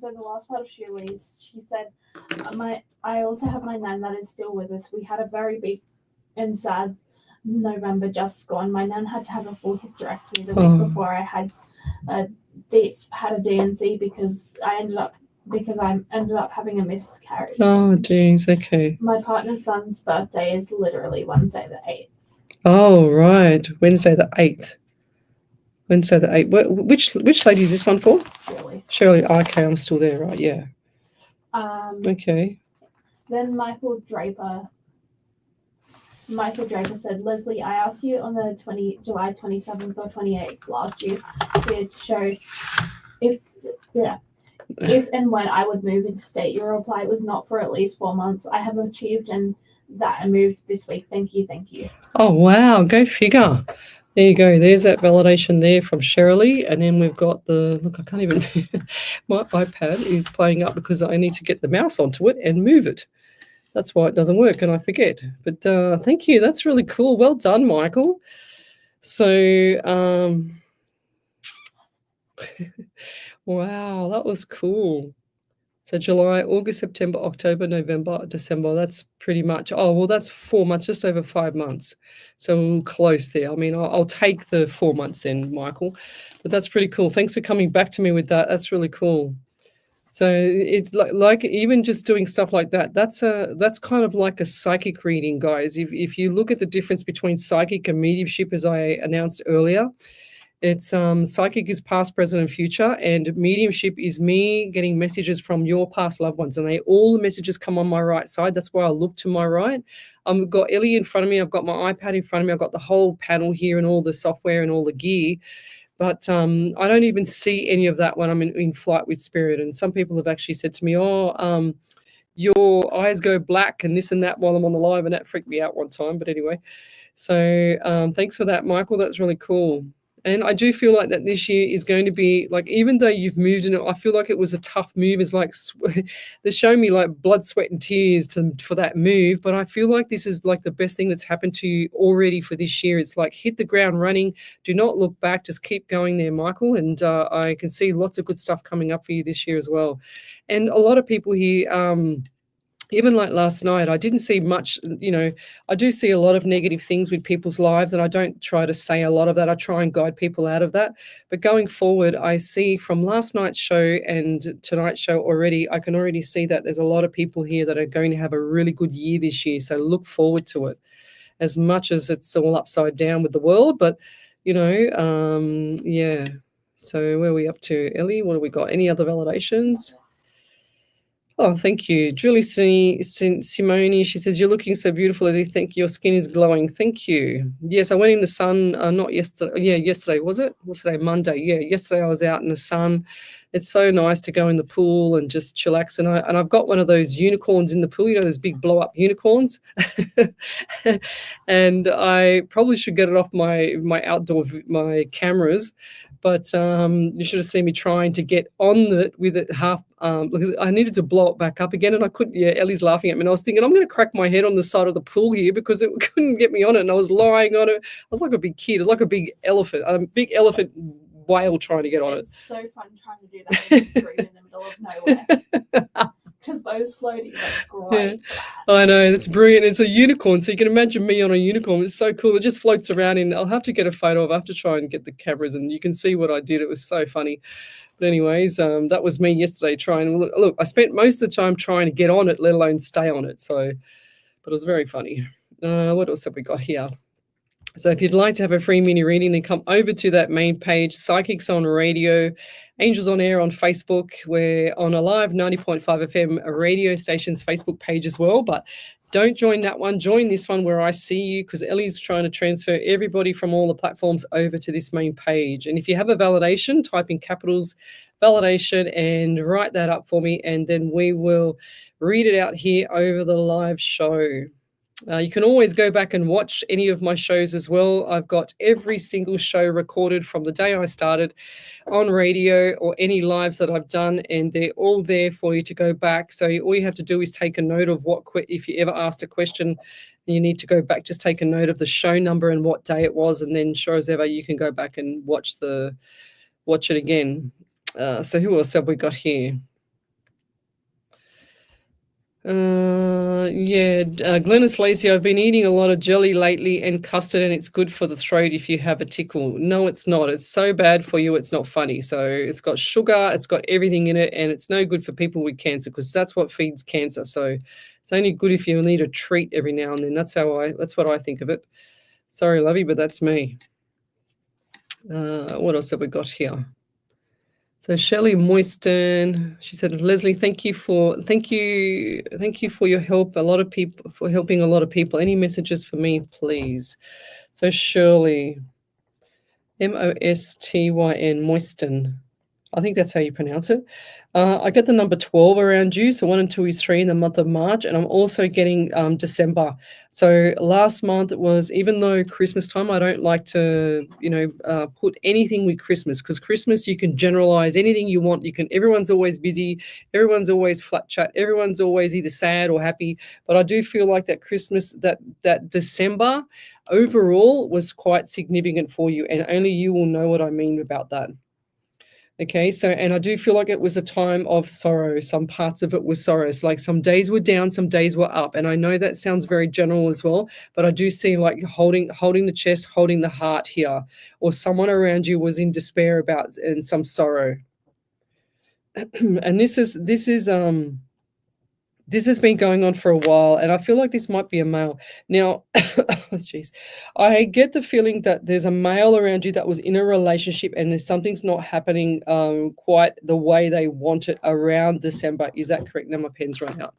So the last part of Shirley's, she said, I also have my nan that is still with us. We had a very big and sad November just gone. My nan had to have a full hysterectomy the week before I had a DNC because I ended up having a miscarriage. Oh, geez, okay. My partner's son's birthday is literally Wednesday the 8th. Oh, right. Wednesday the 8th. Wednesday the 8th. Which lady is this one for? Shirley. Okay, I'm still there, right? Yeah. Okay. Then Michael Draper Michael Draper said, Leslie, I asked you on the July 27th or 28th last year to show if and when I would move interstate. Your reply was not for at least 4 months. I have achieved and that I moved this week. Thank you. Oh, wow. Go figure. There you go. There's that validation there from Shirley. And then we've got look, I can't even, my iPad is playing up because I need to get the mouse onto it and move it. That's why it doesn't work and I forget. But thank you. That's really cool. Well done, Michael. So, wow, that was cool. So July, August, September, October, November, December. That's pretty much, that's 4 months, just over 5 months. So close there. I mean, I'll take the 4 months then, Michael. But that's pretty cool. Thanks for coming back to me with that. That's really cool. So it's like even just doing stuff like that, that's kind of like a psychic reading, guys. If you look at the difference between psychic and mediumship, as I announced earlier, it's psychic is past, present, and future, and mediumship is me getting messages from your past loved ones, and all the messages come on my right side. That's why I look to my right. I've got Ellie in front of me. I've got my iPad in front of me. I've got the whole panel here and all the software and all the gear. But I don't even see any of that when I'm in flight with spirit. And some people have actually said to me, your eyes go black and this and that while I'm on the live, and that freaked me out one time. But anyway, so thanks for that, Michael. That's really cool. And I do feel like that this year is going to be like, even though you've moved in it, I feel like it was a tough move. It's like they're showing me like blood, sweat, and tears for that move. But I feel like this is like the best thing that's happened to you already for this year. It's like hit the ground running. Do not look back. Just keep going there, Michael. And I can see lots of good stuff coming up for you this year as well. And a lot of people here, even like last night, I didn't see much, I do see a lot of negative things with people's lives, and I don't try to say a lot of that. I try and guide people out of that. But going forward, I see from last night's show and tonight's show already, I can already see that there's a lot of people here that are going to have a really good year this year. So look forward to it, as much as it's all upside down with the world. But, yeah. So where are we up to, Ellie? What have we got? Any other validations? Oh, thank you. Julie Simone, she says, you're looking so beautiful, Lizzie. Thank you. Your skin is glowing. Thank you. Yes, I went in the sun, not yesterday. Yeah, yesterday, was it? What's today? Monday. Yeah, yesterday I was out in the sun. It's so nice to go in the pool and just chillax. And I've got one of those unicorns in the pool, those big blow-up unicorns. And I probably should get it off my outdoor, my cameras. But you should have seen me trying to get on it with it half, because I needed to blow it back up again, and I couldn't. Yeah, Ellie's laughing at me, and I was thinking I'm going to crack my head on the side of the pool here because it couldn't get me on it, and I was lying on it. I was like a big kid. I was like a big elephant whale trying to get on it. It's so fun trying to do that in the street in the middle of nowhere. Because those floaties are great. Yeah. I know, that's brilliant. It's a unicorn, so you can imagine me on a unicorn. It's so cool. It just floats around, and I'll have to get a photo of it. I have to try and get the cameras, and you can see what I did. It was so funny. But anyways, that was me yesterday trying. Look, I spent most of the time trying to get on it, let alone stay on it. So, but it was very funny. What else have we got here? So if you'd like to have a free mini reading, then come over to that main page, Psychics on Radio, Angels on Air on Facebook. We're on a live 90.5 FM radio station's Facebook page as well, but don't join that one. Join this one where I see you, because Ellie's trying to transfer everybody from all the platforms over to this main page. And if you have a validation, type in capitals validation and write that up for me, and then we will read it out here over the live show. You can always go back and watch any of my shows as well. I've got every single show recorded from the day I started on radio, or any lives that I've done, and they're all there for you to go back. So all you have to do is take a note of if you ever asked a question and you need to go back, just take a note of the show number and what day it was, and then sure as ever you can go back and watch it again. So who else have we got here? Glennis Lacey, I've been eating a lot of jelly lately and custard, and it's good for the throat if you have a tickle. No, it's not. It's so bad for you, it's not funny. So it's got sugar, it's got everything in it, and it's no good for people with cancer, because that's what feeds cancer. So it's only good if you need a treat every now and then. That's what I think of it. Sorry, lovey, but that's me. What else have we got here? So Shelley Moyston, she said, Lesley, thank you for your help. A lot of people for helping a lot of people. Any messages for me, please? So Shirley, Mostyn, Moyston. I think that's how you pronounce it. I get the number 12 around you. So 1 and 2 is 3 in the month of March. And I'm also getting December. So last month was, even though Christmas time, I don't like to, put anything with Christmas, because Christmas, you can generalize anything you want. Everyone's always busy. Everyone's always flat chat. Everyone's always either sad or happy. But I do feel like that Christmas, that December overall was quite significant for you. And only you will know what I mean about that. Okay, so, and I do feel like it was a time of sorrow. Some parts of it were sorrows, like some days were down, some days were up. And I know that sounds very general as well, but I do see like holding the chest, holding the heart here, or someone around you was in despair about and some sorrow. And this has been going on for a while, and I feel like this might be a male. Now, jeez, I get the feeling that there's a male around you that was in a relationship and there's something's not happening quite the way they want it around December. Is that correct? Now my pen's run out.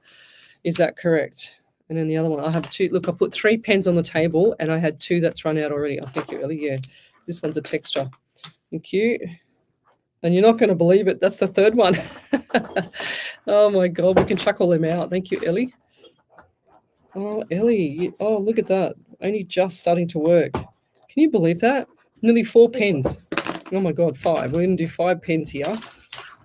Is that correct? And then the other one, I have 2. Look, I put 3 pens on the table and I had 2 that's run out already. Oh, thank you, Ellie. Yeah, this one's a texture. Thank you. And you're not going to believe it. That's the 3rd one. Oh, my God. We can chuck all them out. Thank you, Ellie. Oh, Ellie. Oh, look at that. Only just starting to work. Can you believe that? Nearly 4 pens. Oh, my God, 5. We're going to do 5 pens here.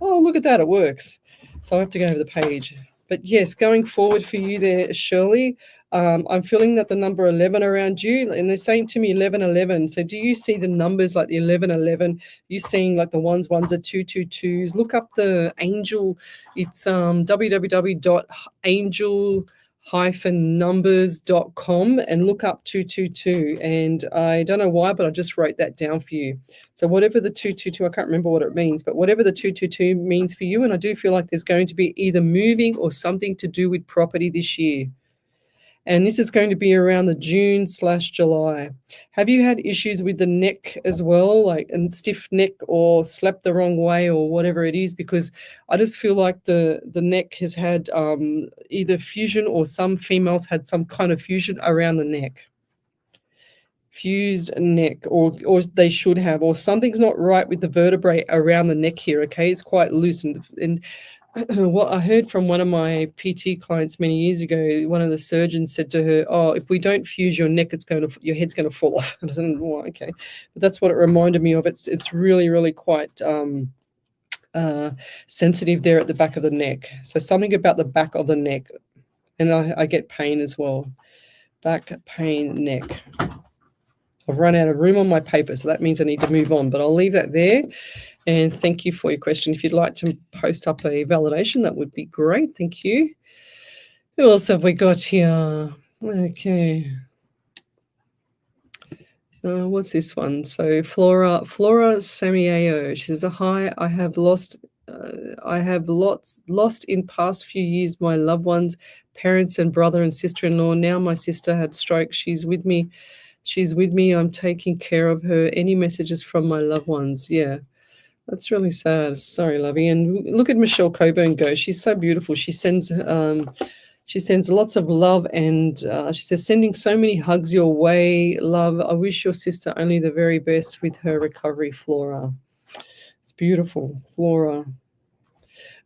Oh, look at that. It works. So I have to go over the page. But, yes, going forward for you there, Shirley, I'm feeling that the number 11 around you, and they're saying to me 1111. So do you see the numbers like the 1111? You seeing like the ones are 222s? Look up the angel. It's www.angel-numbers.com and look up 222. And I don't know why, but I just wrote that down for you. So whatever the 222, I can't remember what it means, but whatever the 222 means for you, and I do feel like there's going to be either moving or something to do with property this year. And this is going to be around the June/July. Have you had issues with the neck as well, like and stiff neck or slept the wrong way or whatever it is? Because I just feel like the neck has had either fusion, or some females had some kind of fusion around the neck. Fused neck, or they should have, or something's not right with the vertebrae around the neck here, okay? It's quite loose. And what I heard from one of my PT clients many years ago, one of the surgeons said to her, "Oh, if we don't fuse your neck, your head's going to fall off." And I said, "Oh, okay," but that's what it reminded me of. It's really, really quite sensitive there at the back of the neck. So something about the back of the neck, and I get pain as well. Back pain, neck. I've run out of room on my paper, so that means I need to move on. But I'll leave that there. And thank you for your question. If you'd like to post up a validation, that would be great. Thank you. Who else have we got here? Okay. What's this one? So Flora Samiao. She says, "Hi, I have lost in past few years my loved ones, parents and brother and sister-in-law. Now my sister had stroke. She's with me. I'm taking care of her. Any messages from my loved ones?" Yeah. That's really sad. Sorry, lovey. And look at Michelle Coburn go. She's so beautiful. She sends lots of love, and she says, "Sending so many hugs your way, love. I wish your sister only the very best with her recovery, Flora." It's beautiful, Flora.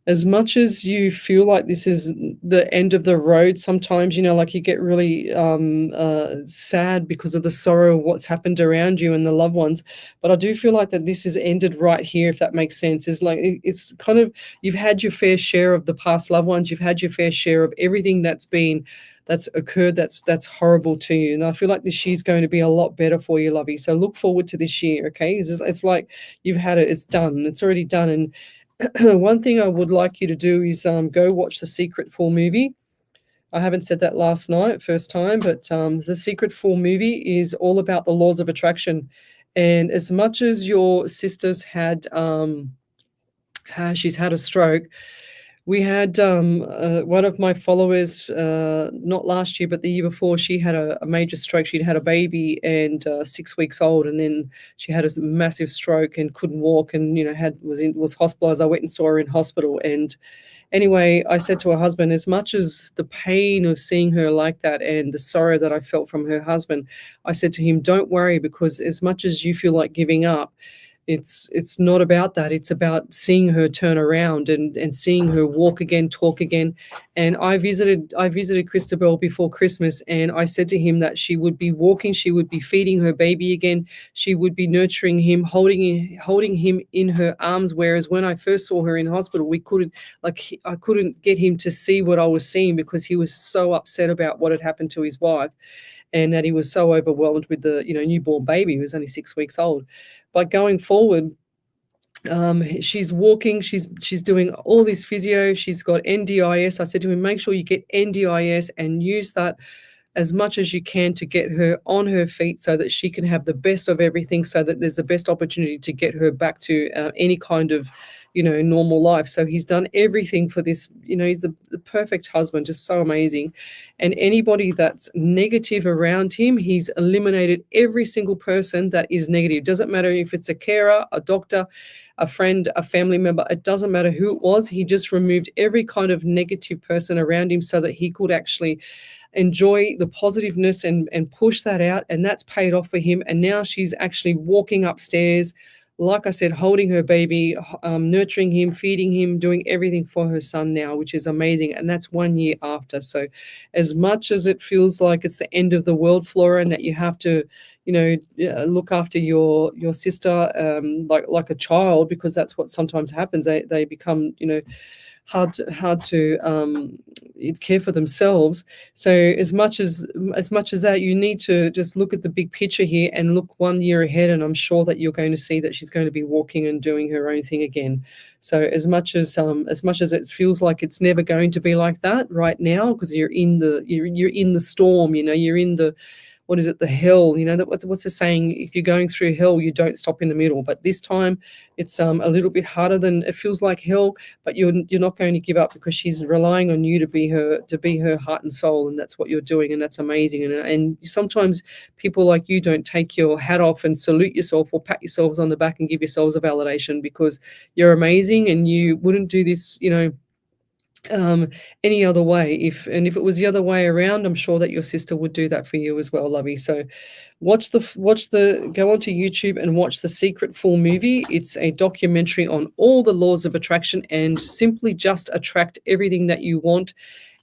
As much as you feel like this is the end of the road, sometimes, like you get really sad because of the sorrow of what's happened around you and the loved ones. But I do feel like that this is ended right here, if that makes sense. It's kind of, you've had your fair share of the past loved ones. You've had your fair share of everything that's occurred that's horrible to you. And I feel like this year's going to be a lot better for you, lovey. So look forward to this year, okay? It's like you've had it. It's done. It's already done. And one thing I would like you to do is go watch The Secret full movie. I haven't said that last night, first time, but The Secret full movie is all about the laws of attraction. And as much as your sister's she's had a stroke, We had one of my followers, not last year, but the year before, she had a major stroke. She'd had a baby and 6 weeks old, and then she had a massive stroke and couldn't walk, and was hospitalized. I went and saw her in hospital, and anyway, I said to her husband, as much as the pain of seeing her like that and the sorrow that I felt from her husband, I said to him, don't worry, because as much as you feel like giving up, it's not about that. It's about seeing her turn around and seeing her walk again, talk again. And I visited Christabel before Christmas, and I said to him that she would be walking, she would be feeding her baby again, she would be nurturing him, holding him in her arms. Whereas when I first saw her in hospital, I couldn't get him to see what I was seeing, because he was so upset about what had happened to his wife, and that he was so overwhelmed with the newborn baby. He was only 6 weeks old. But going forward, she's walking, she's doing all this physio, she's got NDIS. I said to him, make sure you get NDIS and use that as much as you can to get her on her feet so that she can have the best of everything, so that there's the best opportunity to get her back to any kind of normal life. So he's done everything for this. He's the perfect husband, just so amazing. And anybody that's negative around him, he's eliminated every single person that is negative. Doesn't matter if it's a carer, a doctor, a friend, a family member, it doesn't matter who it was. He just removed every kind of negative person around him so that he could actually enjoy the positiveness and push that out. And that's paid off for him. And now she's actually walking upstairs, like I said, holding her baby, nurturing him, feeding him, doing everything for her son now, which is amazing. And that's 1 year after. So as much as it feels like it's the end of the world, Flora, and that you have to, look after your sister like a child, because that's what sometimes happens. They become, hard to care for themselves. So as much as that, you need to just look at the big picture here and look 1 year ahead, and I'm sure that you're going to see that she's going to be walking and doing her own thing again. So as much as it feels like it's never going to be like that right now, because you're in the storm, you're in the, what is it, the hell, what's the saying, if you're going through hell, you don't stop in the middle. But this time it's a little bit harder than it feels like hell, but you're not going to give up, because she's relying on you to be her heart and soul, and that's what you're doing, and that's amazing. And sometimes people like you don't take your hat off and salute yourself or pat yourselves on the back and give yourselves a validation, because you're amazing, and you wouldn't do this, any other way. If it was the other way around, I'm sure that your sister would do that for you as well, lovey. So go onto YouTube and watch the Secret full movie. It's a documentary on all the laws of attraction, and simply just attract everything that you want.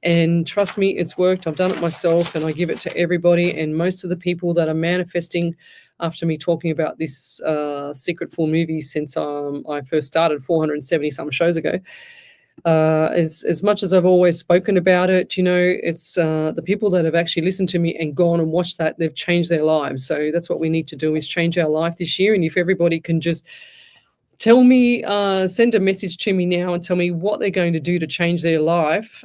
And trust me, it's worked. I've done it myself, and I give it to everybody. And most of the people that are manifesting after me talking about this Secret full movie since I first started 470 some shows ago, as much as I've always spoken about it, it's the people that have actually listened to me and gone and watched that, they've changed their lives. So that's what we need to do, is change our life this year. And if everybody can just tell me, send a message to me now and tell me what they're going to do to change their life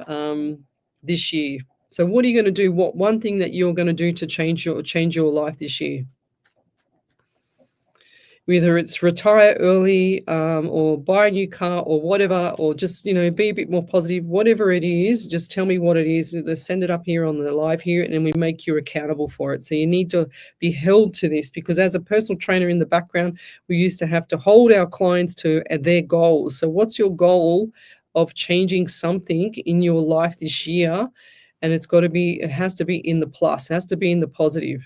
this year. So what are you going to do? What one thing that you're going to do to change your life this year? Whether it's retire early or buy a new car or whatever, or just, be a bit more positive, whatever it is, just tell me what it is. Just send it up here on the live here, and then we make you accountable for it. So you need to be held to this, because as a personal trainer in the background, we used to have to hold our clients to their goals. So what's your goal of changing something in your life this year? And it has to be in the plus, it has to be in the positive.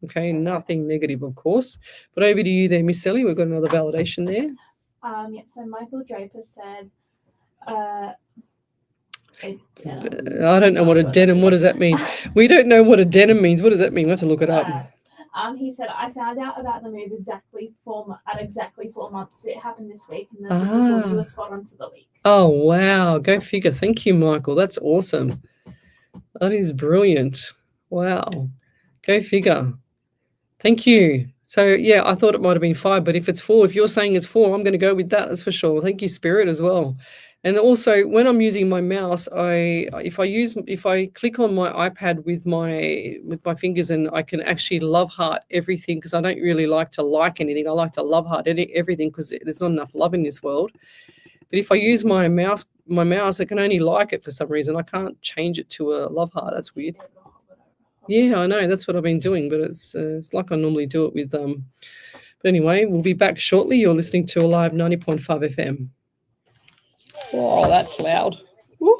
Okay, nothing negative, of course. But over to you there, Miss Sally. We've got another validation there. Yep. So Michael Draper said, I don't know what a denim. What does that mean? We don't know what a denim means. What does that mean? We have to look it up. He said, I found out about the move exactly 4 months. It happened this week, and then you were spot on to the week. Oh wow! Go figure. Thank you, Michael. That's awesome. That is brilliant. Wow. Go figure. Thank you. So, yeah, I thought it might have been 5, but if it's 4, if you're saying it's 4, I'm going to go with that. That's for sure. Thank you, Spirit, as well. And also, when I'm using my mouse, if I click on my iPad with my fingers, and I can actually love heart everything, because I don't really like to like anything. I like to love heart everything, because there's not enough love in this world. But if I use my mouse, I can only like it for some reason. I can't change it to a love heart. That's weird. Yeah, I know. That's what I've been doing, but it's like I normally do it with But anyway, we'll be back shortly. You're listening to Alive 90.5 FM. Oh, that's loud. Woo.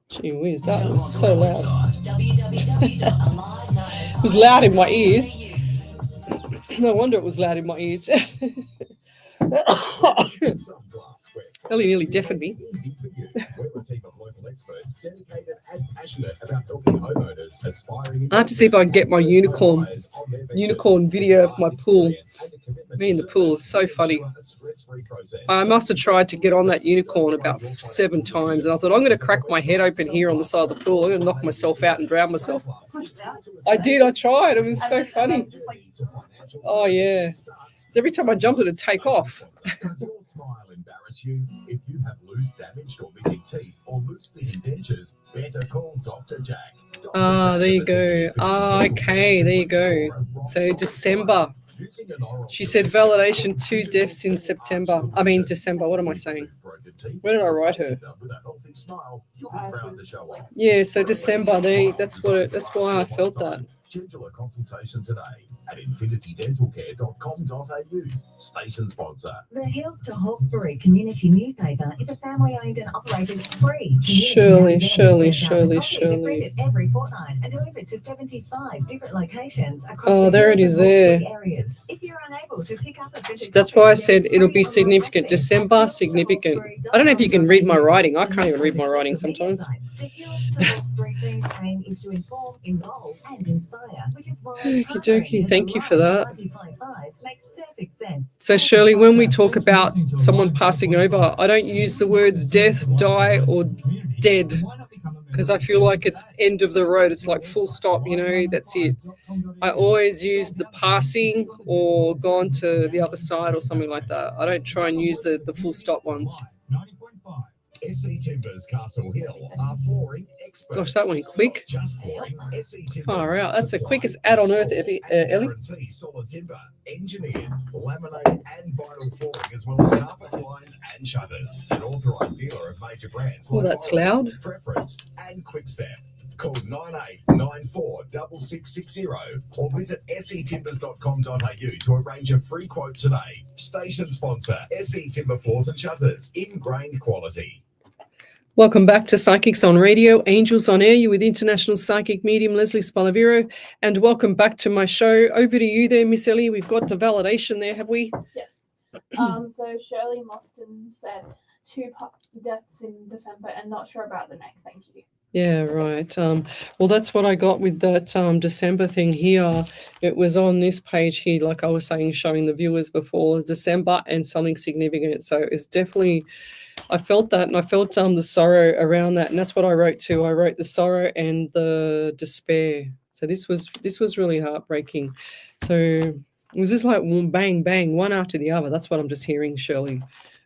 Gee whiz, that was so loud. It was loud in my ears. No wonder it was loud in my ears. Ellie nearly deafened me. I have to see if I can get my unicorn video of my pool. Me in the pool is so funny. I must have tried to get on that unicorn about 7 times, and I thought, I'm going to crack my head open here on the side of the pool. I'm going to knock myself out and drown myself. I did. I tried. It was so funny. Oh, yeah. Every time I jump, it'd take off. Does your smile embarrass you? If you have loose, damaged, or missing teeth, or loosely dentures, better call Dr. Jack. There you go. Okay, there you go. So December. She said validation 2 deaths in September. I mean December. What am I saying? Where did I write her? Yeah, so December. That's why I felt that. Schedule a consultation today at infinitydentalcare.com.au. Station sponsor. The Hills to Hawkesbury community newspaper is a family-owned and operated free Shirley. Printed every fortnight and delivered to 75 different locations across there it is there. Areas. If you're unable to pick up a printed That's copy, why I said there's it'll free be online significant. access December, at significant. I don't know if you can read my writing. I can't even read my writing sometimes. The Hills to Hawkesbury team's aim is to inform, involve, and inspire, which is why Okie dokie, thank you for that. 90.5 makes perfect sense. So Shirley, when we talk about someone passing over, I don't use the words death, die, or dead, because I feel like it's end of the road. It's like full stop, that's it. I always use the passing or gone to the other side or something like that. I don't try and use the full stop ones. SE Timbers Castle Hill are flooring experts. Gosh, that went quick. Just flooring. SE Timbers Far out. That's the quickest ad on earth, Ellie. Guarantee solid timber, engineered, laminated and vinyl flooring, as well as carpet lines and shutters. An authorised dealer of major brands Oh, that's loud. Preference and Quickstep. Call 98946660 or visit setimbers.com.au to arrange a free quote today. Station sponsor, SE Timber Floors and Shutters, ingrained quality. Welcome back to Psychics on Radio, Angels on Air. You with international psychic medium Lesley Spaliviero, and welcome back to my show. Over to you there, Miss Ellie. We've got the validation there, have we? Yes. So Shirley Mostyn said 2 deaths in December, and not sure about the neck. Thank you. Yeah, right. Well, that's what I got with that December thing here. It was on this page here, like I was saying, showing the viewers before, December and something significant. So it's definitely, I felt that, and I felt the sorrow around that, and that's what I wrote too. I wrote the sorrow and the despair. So this was really heartbreaking. So it was just like bang, bang, one after the other. That's what I'm just hearing, Shirley.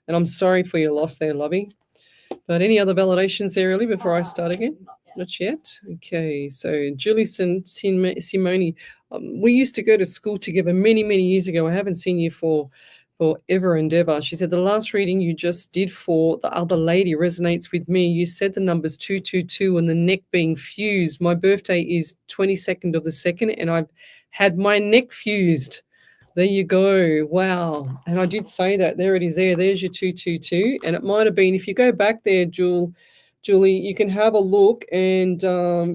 And I'm sorry for your loss there, lovey. But any other validations there, Ellie, before I start again? Not yet. Okay, so Julie Simone, we used to go to school together many, many years ago. I haven't seen you for ever and ever. She said, the last reading you just did for the other lady resonates with me. You said the numbers 222 and the neck being fused. My birthday is 22nd of the 2nd, and I've had my neck fused. There you go. Wow. And I did say that. There it is there. There's your 222. And it might have been, if you go back there, Julie, you can have a look and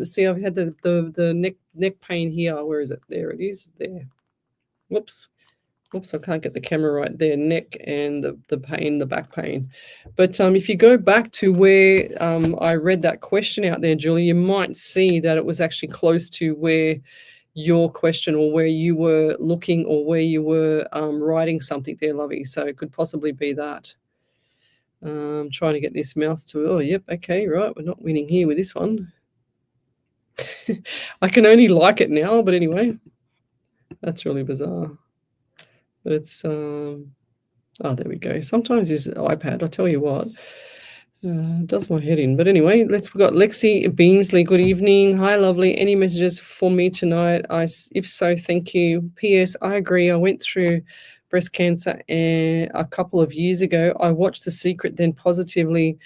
see I've had the neck pain here. Where is it? There it is. There. Whoops, I can't get the camera right there. Neck and the pain, the back pain. But if you go back to where I read that question out there, Julie, you might see that it was actually close to where your question or where you were looking or where you were writing something there, lovey. So it could possibly be that. I'm trying to get this mouse to, oh, yep, okay, right. We're not winning here with this one. I can only like it now, but anyway, that's really bizarre. But it's, oh, there we go. Sometimes this iPad, I tell you what, does my head in. But anyway, we've got Lexi Beamsley. Good evening. Hi, lovely. Any messages for me tonight? If so, thank you. P.S. I agree. I went through breast cancer a couple of years ago. I watched The Secret, then positivity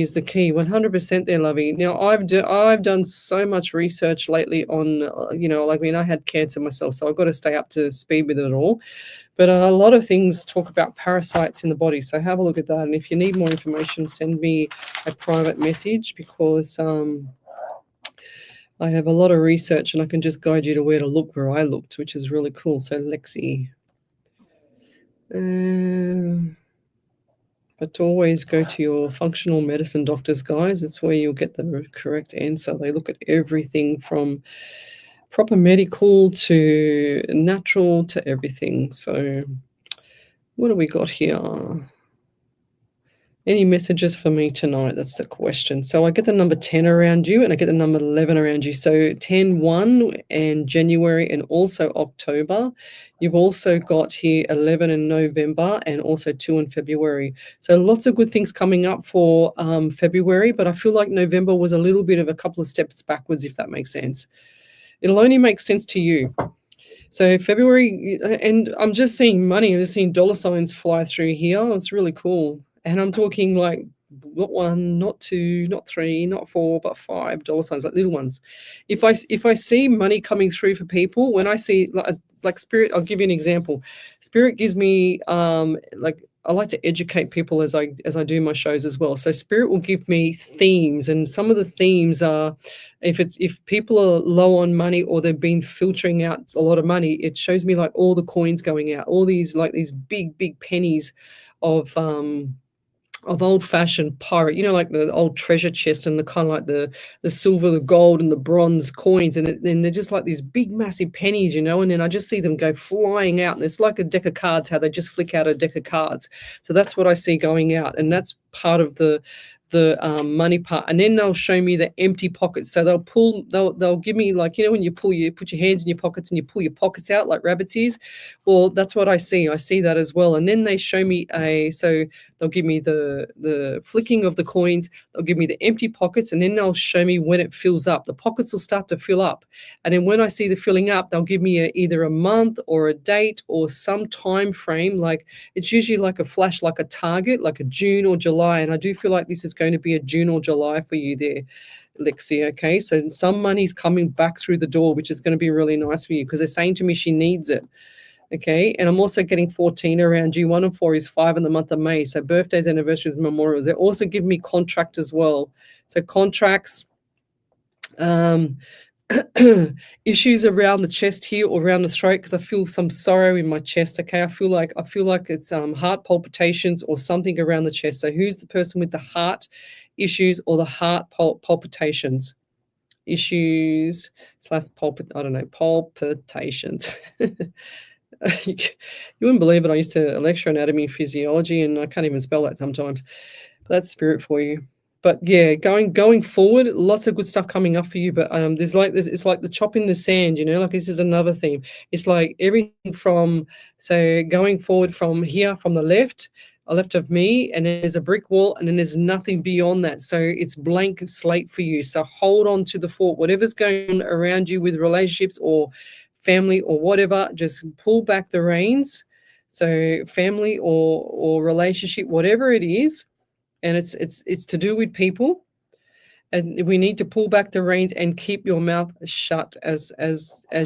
is the key. 100% there, Lovey. Now, I've done so much research lately on, I had cancer myself, so I've got to stay up to speed with it all. But a lot of things talk about parasites in the body, so have a look at that. And if you need more information, send me a private message, because I have a lot of research and I can just guide you to where to look where I looked, which is really cool. So Lexi. But always go to your functional medicine doctors, guys. It's where you'll get the correct answer. They look at everything from proper medical to natural to everything. So what do we got here? Any messages for me tonight? That's the question. So I get the number 10 around you and I get the number 11 around you. So 10, 1 and January and also October. You've also got here 11 in November and also 2 in February. So lots of good things coming up for February, but I feel like November was a little bit of a couple of steps backwards, if that makes sense. It'll only make sense to you. So February, and I'm just seeing money. I'm just seeing dollar signs fly through here. It's really cool. And I'm talking like not 1, not 2, not 3, not 4, but $5 signs, like little ones. If I see money coming through for people, when I see like Spirit, I'll give you an example. Spirit gives me I like to educate people as I do my shows as well. So Spirit will give me themes, and some of the themes are if people are low on money or they've been filtering out a lot of money, it shows me like all the coins going out, all these like these big pennies of old-fashioned pirate, like the old treasure chest, and the kind of like the silver, the gold, and the bronze coins, and they're just like these big, massive pennies, and then I just see them go flying out, and it's like a deck of cards, how they just flick out a deck of cards. So that's what I see going out, and that's part of the money part. And then they'll show me the empty pockets. So they'll give me, like, when you put your hands in your pockets and you pull your pockets out like rabbit's ears. Well, that's what I see. I see that as well. And then they show me so they'll give me the flicking of the coins. They'll give me the empty pockets, and then they'll show me when it fills up. The pockets will start to fill up. And then when I see the filling up, they'll give me either a month or a date or some time frame. Like it's usually like a flash, like a target, like a June or July. And I do feel like this is going to be a June or July for you there, Lexi. Okay, so some money's coming back through the door, which is going to be really nice for you, because they're saying to me she needs it. Okay, and I'm also getting 14 around you. 1 and 4 is 5 in the month of May. So birthdays, anniversaries, memorials. They also give me contract as well. So contracts, issues around the chest here or around the throat, because I feel some sorrow in my chest. Okay, I feel like it's heart palpitations or something around the chest. So who's the person with the heart issues or the heart palpitations? Issues / palpitations. You wouldn't believe it. I used to lecture anatomy and physiology, and I can't even spell that sometimes. But that's Spirit for you. But yeah, going forward, lots of good stuff coming up for you. But it's like the chop in the sand, like this is another theme. It's like everything from, so going forward from here, from the left of me, and then there's a brick wall, and then there's nothing beyond that. So it's blank slate for you. So hold on to the fort. Whatever's going on around you with relationships or family or whatever, just pull back the reins. So family or relationship, whatever it is, and it's to do with people, and we need to pull back the reins and keep your mouth shut as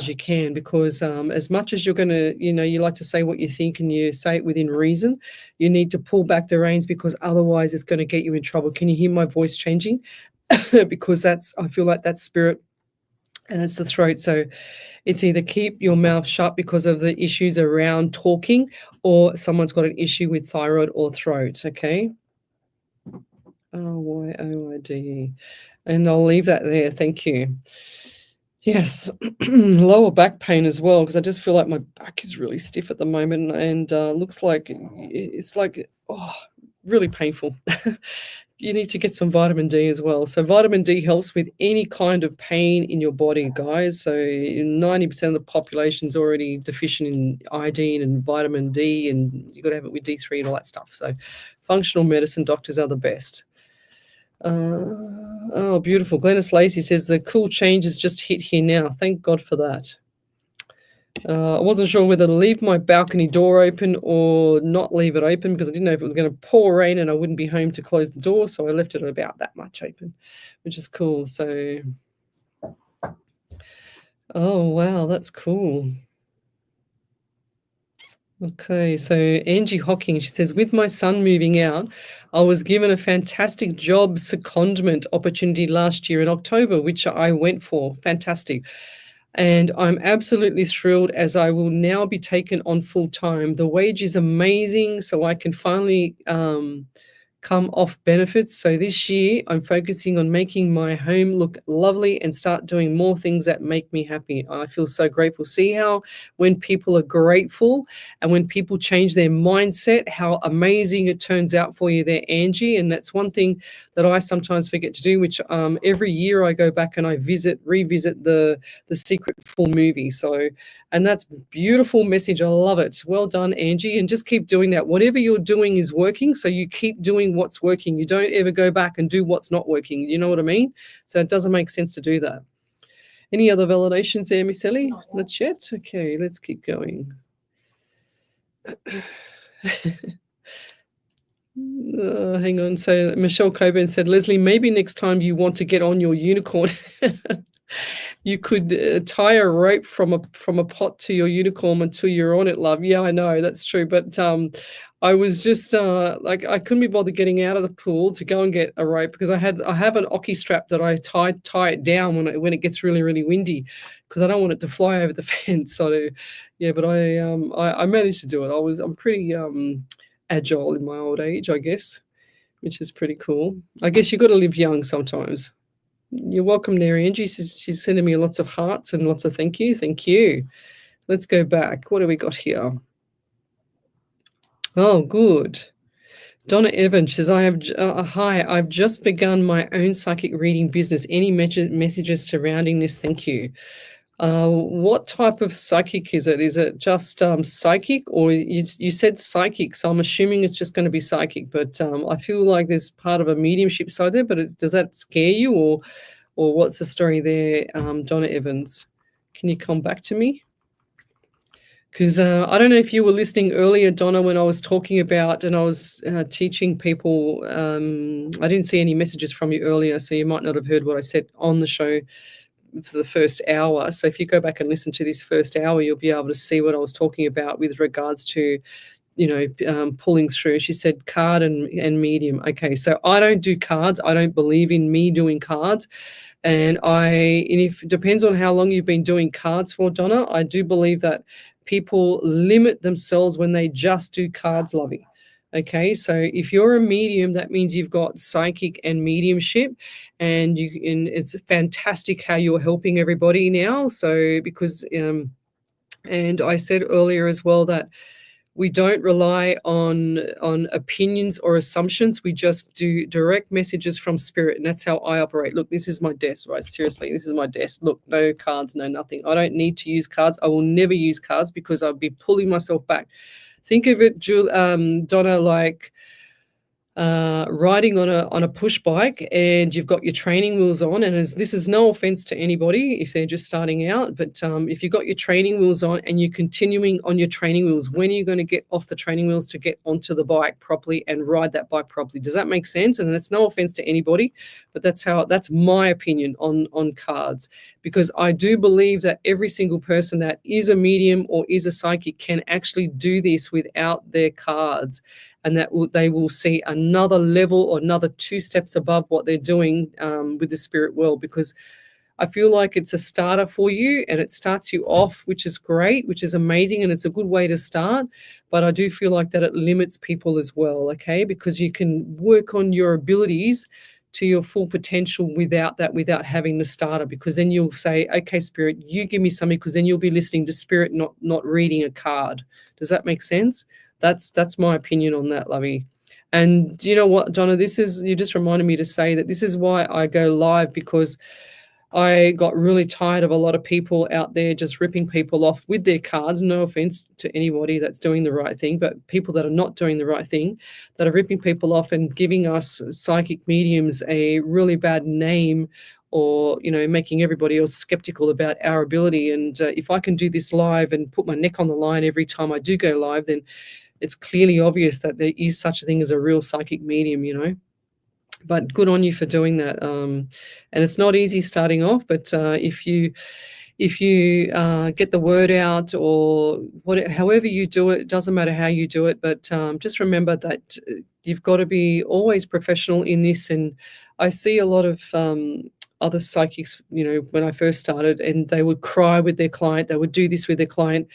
you can, because as much as you're going to, you like to say what you think and you say it within reason, you need to pull back the reins, because otherwise it's going to get you in trouble. Can you hear my voice changing? Because I feel like that's Spirit, and it's the throat. So it's either keep your mouth shut because of the issues around talking, or someone's got an issue with thyroid or throat. Okay. OYOIDE. And I'll leave that there. Thank you. Yes. Lower back pain as well, because I just feel like my back is really stiff at the moment, and looks like it's like, really painful. You need to get some vitamin D as well. So vitamin D helps with any kind of pain in your body, guys. So 90% of the population is already deficient in iodine and vitamin D, and you've got to have it with D3 and all that stuff. So functional medicine doctors are the best. Beautiful. Glennis Lacey says the cool changes just hit here now. Thank God for that. I wasn't sure whether to leave my balcony door open or not leave it open because I didn't know if it was going to pour rain and I wouldn't be home to close the door. So I left it about that much open, which is cool. So, oh, wow, that's cool. Okay, so Angie Hocking, she says, with my son moving out, I was given a fantastic job secondment opportunity last year in October, which I went for. Fantastic. And I'm absolutely thrilled as I will now be taken on full time. The wage is amazing, so I can finally come off benefits. So this year I'm focusing on making my home look lovely and start doing more things that make me happy. I feel so grateful. See how when people are grateful and when people change their mindset, how amazing it turns out for you there, Angie. And that's one thing that I sometimes forget to do, which every year I go back and I revisit the Secret Full movie. So, and that's beautiful message. I love it. Well done, Angie. And just keep doing that. Whatever you're doing is working. So you keep doing what's working. You don't ever go back and do what's not working. You know what I mean? So it doesn't make sense to do that. Any other validations there, Miss Ellie? Not yet. Okay, let's keep going. Hang on. So Michelle Coburn said, Lesley, maybe next time you want to get on your unicorn, you could tie a rope from a pot to your unicorn until you're on it, love. Yeah, I know, that's true. But I was just like, I couldn't be bothered getting out of the pool to go and get a rope because I have an ocky strap that I tie it down when it gets really, really windy because I don't want it to fly over the fence. So yeah, but I managed to do it. I'm pretty agile in my old age, I guess, which is pretty cool. I guess you've got to live young sometimes. You're welcome there, Angie. She's sending me lots of hearts and lots of thank you. Thank you. Let's go back. What do we got here? Oh, good. Donna Evans says, hi, I've just begun my own psychic reading business. Any messages surrounding this? Thank you. What type of psychic is it? Is it just psychic, or you said psychic, so I'm assuming it's just going to be psychic, but I feel like there's part of a mediumship side there, but does that scare you, or what's the story there, Donna Evans? Can you come back to me? Because I don't know if you were listening earlier, Donna, when I was talking about and I was teaching people. I didn't see any messages from you earlier, so you might not have heard what I said on the show for the first hour. So if you go back and listen to this first hour, you'll be able to see what I was talking about with regards to, pulling through. She said card and medium. Okay, so I don't do cards. I don't believe in me doing cards. And if it depends on how long you've been doing cards for, Donna, I do believe that people limit themselves when they just do cards, lovey. Okay, so if you're a medium, that means you've got psychic and mediumship, and it's fantastic how you're helping everybody now. So because, and I said earlier as well that we don't rely on opinions or assumptions. We just do direct messages from spirit, and that's how I operate. Look, this is my desk, right? Seriously, this is my desk. Look, no cards, no nothing. I don't need to use cards. I will never use cards because I'll be pulling myself back. Think of it, Donna, like riding on a push bike, and you've got your training wheels on, and this is no offense to anybody if they're just starting out, but if you've got your training wheels on and you're continuing on your training wheels, when are you going to get off the training wheels to get onto the bike properly and ride that bike properly? Does that make sense? And it's no offense to anybody, but that's my opinion on cards, because I do believe that every single person that is a medium or is a psychic can actually do this without their cards, and that they will see another level or another 2 steps above what they're doing with the spirit world, because I feel like it's a starter for you and it starts you off, which is great, which is amazing, and it's a good way to start. But I do feel like that it limits people as well, okay, because you can work on your abilities to your full potential without having the starter, because then you'll say, okay, spirit, you give me something, because then you'll be listening to spirit, not reading a card. Does that make sense? That's my opinion on that, lovey. And you know what, Donna, you just reminded me to say that this is why I go live, because I got really tired of a lot of people out there just ripping people off with their cards. No offense to anybody that's doing the right thing, but people that are not doing the right thing, that are ripping people off and giving us psychic mediums a really bad name or making everybody else skeptical about our ability. And if I can do this live and put my neck on the line every time I do go live, then it's clearly obvious that there is such a thing as a real psychic medium. But good on you for doing that. And it's not easy starting off, but if you get the word out, or however you do it, doesn't matter how you do it, but just remember that you've got to be always professional in this. And I see a lot of other psychics, when I first started, and they would cry with their client, they would do this with their client.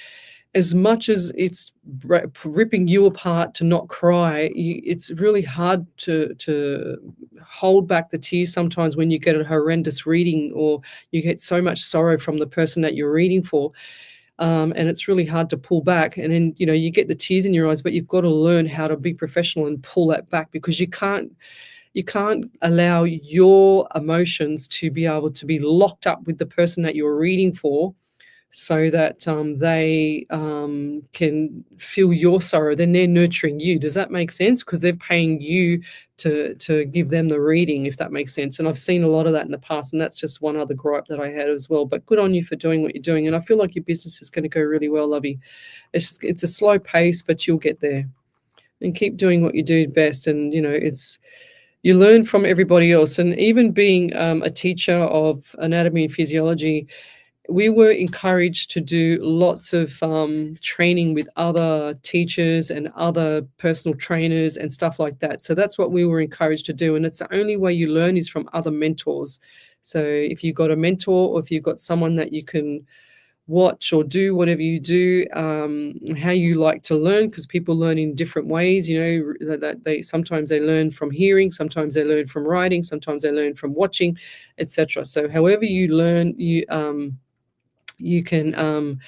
As much as it's ripping you apart to not cry, it's really hard to hold back the tears sometimes when you get a horrendous reading, or you get so much sorrow from the person that you're reading for. And it's really hard to pull back. And then, you get the tears in your eyes, but you've got to learn how to be professional and pull that back, because you can't allow your emotions to be able to be locked up with the person that you're reading for, so that they can feel your sorrow. Then they're nurturing you. Does that make sense? Because they're paying you to give them the reading, if that makes sense. And I've seen a lot of that in the past, and that's just one other gripe that I had as well. But good on you for doing what you're doing. And I feel like your business is going to go really well, Lovey. It's a slow pace, but you'll get there. And keep doing what you do best. And, you learn from everybody else. And even being a teacher of anatomy and physiology, we were encouraged to do lots of training with other teachers and other personal trainers and stuff like that. So that's what we were encouraged to do. And it's the only way you learn is from other mentors. So if you've got a mentor, or if you've got someone that you can watch or do whatever you do, how you like to learn, because people learn in different ways. That they sometimes they learn from hearing, sometimes they learn from writing, sometimes they learn from watching, etc. So however you learn, you can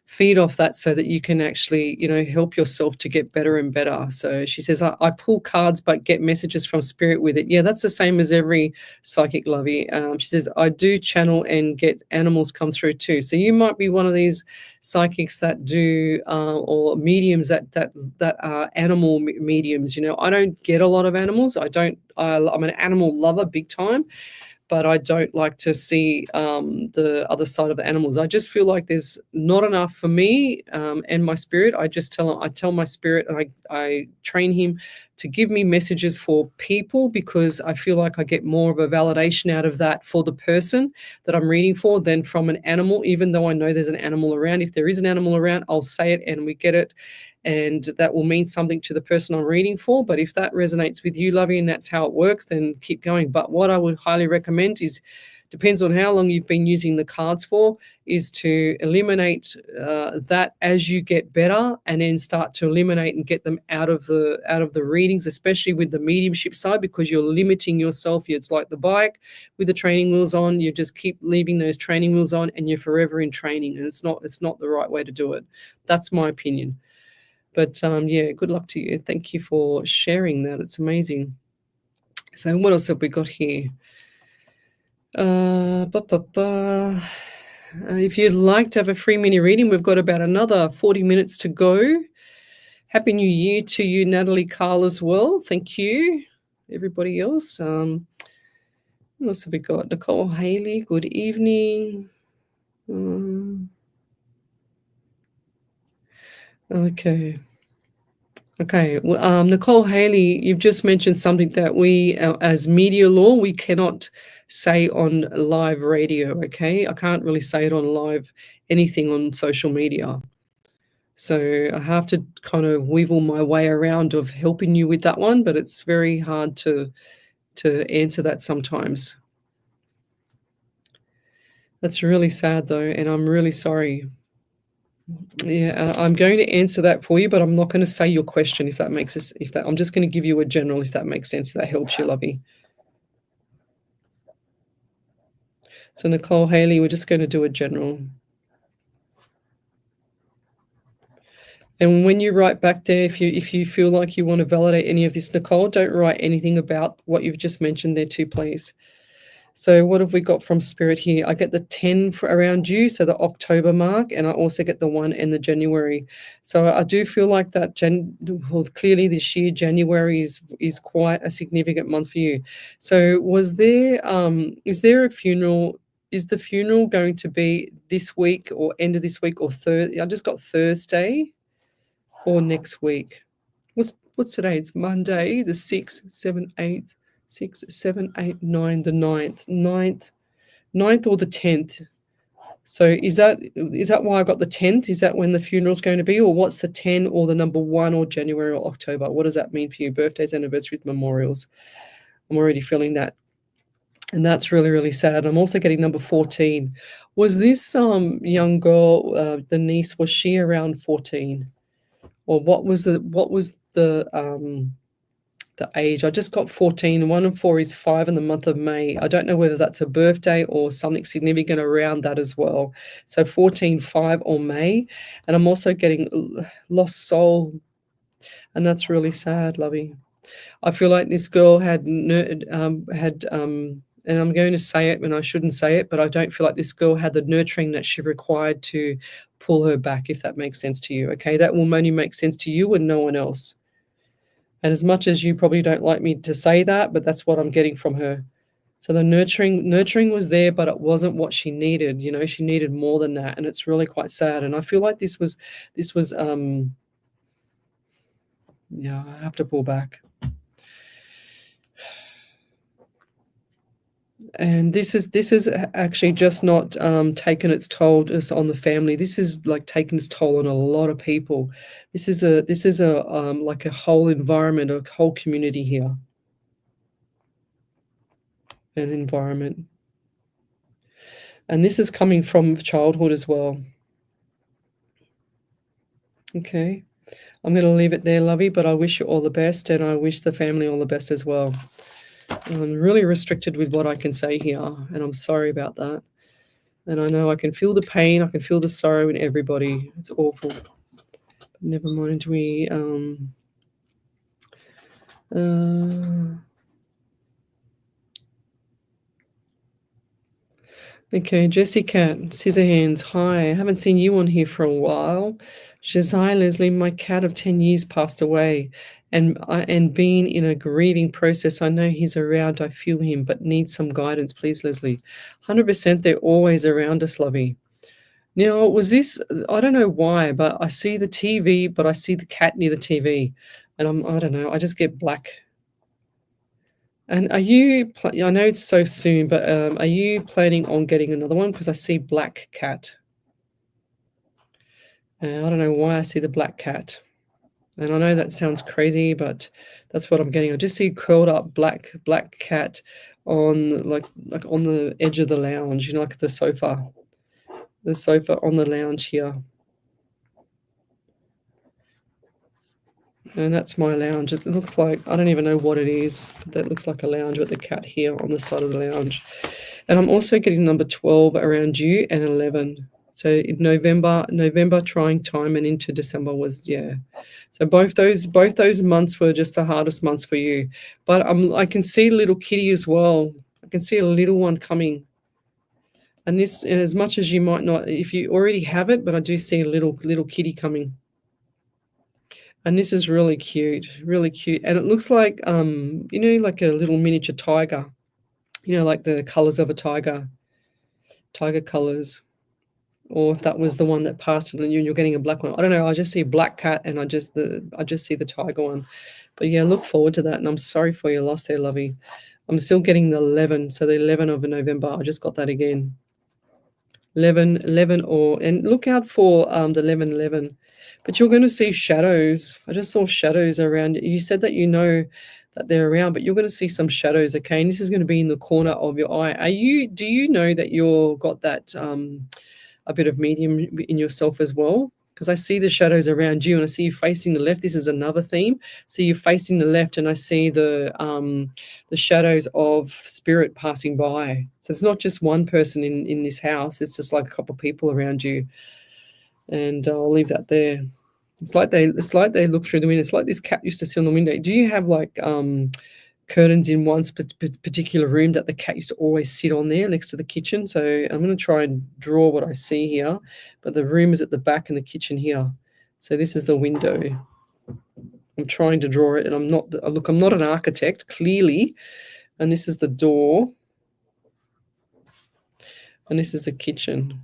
feed off that, so that you can actually, help yourself to get better and better. So she says, I pull cards but get messages from spirit with it. Yeah, that's the same as every psychic, Lovey. She says, I do channel and get animals come through too. So you might be one of these psychics that do, or mediums that are animal mediums. I don't get a lot of animals. I'm an animal lover big time, but I don't like to see the other side of the animals. I just feel like there's not enough for me and my spirit. I tell my spirit, and I train him to give me messages for people, because I feel like I get more of a validation out of that for the person that I'm reading for than from an animal, even though I know there's an animal around. If there is an animal around, I'll say it and we get it. And that will mean something to the person I'm reading for. But if that resonates with you, Lovey, and that's how it works, then keep going. But what I would highly recommend is, depends on how long you've been using the cards for, is to eliminate that as you get better, and then start to eliminate and get them out of the readings, especially with the mediumship side, because you're limiting yourself. It's like the bike with the training wheels on. You just keep leaving those training wheels on, and you're forever in training, and it's not the right way to do it. That's my opinion. But yeah, good luck to you. Thank you for sharing that. It's amazing. So what else have we got here? If you'd like to have a free mini reading, we've got about another 40 minutes to go. Happy New Year to you, Natalie Carl, as well. Thank you, everybody else. What else have we got? Nicole Haley, good evening. Okay. Well, Nicole Haley, you've just mentioned something that we, as media law, we cannot say on live radio, okay? I can't really say it on live anything on social media. So I have to kind of weasel my way around of helping you with that one, but it's very hard to answer that sometimes. That's really sad, though, and I'm really sorry. Yeah, I'm going to answer that for you, but I'm not going to say your question, if that makes sense. I'm just going to give you a general, if that makes sense. If that helps you, Lovey. So Nicole Haley, we're just going to do a general. And when you write back there, if you feel like you want to validate any of this, Nicole, don't write anything about what you've just mentioned there too, please. So what have we got from Spirit here? I get the 10 for around you, so the October mark, and I also get the 1 and the January. So I do feel like that clearly this year, January is quite a significant month for you. So is there a funeral? Is the funeral going to be this week or end of this week or I just got Thursday or next week. What's today? It's Monday, the 6th, 7th, 8th. 6, 7, 8, 9, the 9th or the 10th. So is that why I got the 10th? Is that when the funeral's going to be, or what's the 10 or the number 1 or January or October? What does that mean for you? Birthdays, anniversaries, memorials. I'm already feeling that. And that's really, really sad. I'm also getting number 14. Was this young girl, the niece, was she around 14? Or what was the age? I just got 14. 1 and 4 is 5 in the month of May. I don't know whether that's a birthday or something significant around that as well. So 14, 5 or May. And I'm also getting lost soul. And that's really sad, lovey. I feel like this girl had and I'm going to say it when I shouldn't say it, but I don't feel like this girl had the nurturing that she required to pull her back, if that makes sense to you. Okay, that will only make sense to you and no one else. And as much as you probably don't like me to say that, but that's what I'm getting from her. So the nurturing was there, but it wasn't what she needed. You know, she needed more than that, and it's really quite sad. And I feel like this was yeah, I have to pull back. And this is actually just not taken its toll just on the family. This is like taking its toll on a lot of people. This is a like a whole environment, a whole community here. An environment. And this is coming from childhood as well. Okay. I'm going to leave it there, lovey, but I wish you all the best, and I wish the family all the best as well. I'm really restricted with what I can say here, and I'm sorry about that. And I know I can feel the pain, I can feel the sorrow in everybody. It's awful. But never mind, okay, Jessie Cat, Scissor Hands, hi. I haven't seen you on here for a while. She says, hi, Lesley, my cat of 10 years passed away. And being in a grieving process, I know he's around, I feel him, but need some guidance, please, Lesley. 100% they're always around us, lovey. Now, was this, I don't know why, but I see the TV, but I see the cat near the TV. And I don't know, I just get black. And are you, I know it's so soon, but are you planning on getting another one? Because I see black cat. I don't know why I see the black cat. And I know that sounds crazy, but that's what I'm getting. I just see curled up black cat on like on the edge of the lounge, you know, like the sofa on the lounge here. And that's my lounge. It looks like, I don't even know what it is, but that looks like a lounge with the cat here on the side of the lounge. And I'm also getting number 12 around you and 11. So in November trying time, and into December was, yeah. So both those months were just the hardest months for you. But I can see a little kitty as well. I can see a little one coming. And this, as much as you might not, if you already have it, but I do see a little kitty coming. And this is really cute, really cute. And it looks like, you know, like a little miniature tiger, you know, like the colors of a tiger colors. Or if that was the one that passed and you're getting a black one. I don't know. I just see black cat and I just see the tiger one. But yeah, look forward to that. And I'm sorry for your loss there, lovey. I'm still getting the 11. So the 11 of November. I just got that again. 11 and look out for the 11. But you're going to see shadows. I just saw shadows around. You said that you know that they're around, but you're going to see some shadows, okay? And this is going to be in the corner of your eye. Do you know that you're got that a bit of medium in yourself as well? Because I see the shadows around you and I see you facing the left. This is another theme. So you're facing the left and I see the shadows of spirit passing by. So it's not just one person in this house. It's just like a couple of people around you. And I'll leave that there. It's like they look through the window. It's like this cat used to sit on the window. Do you have like curtains in one particular room that the cat used to always sit on there next to the kitchen. So I'm going to try and draw what I see here. But the room is at the back and the kitchen here. So this is the window. I'm trying to draw it, and I'm not an architect, clearly. And this is the door. And this is the kitchen.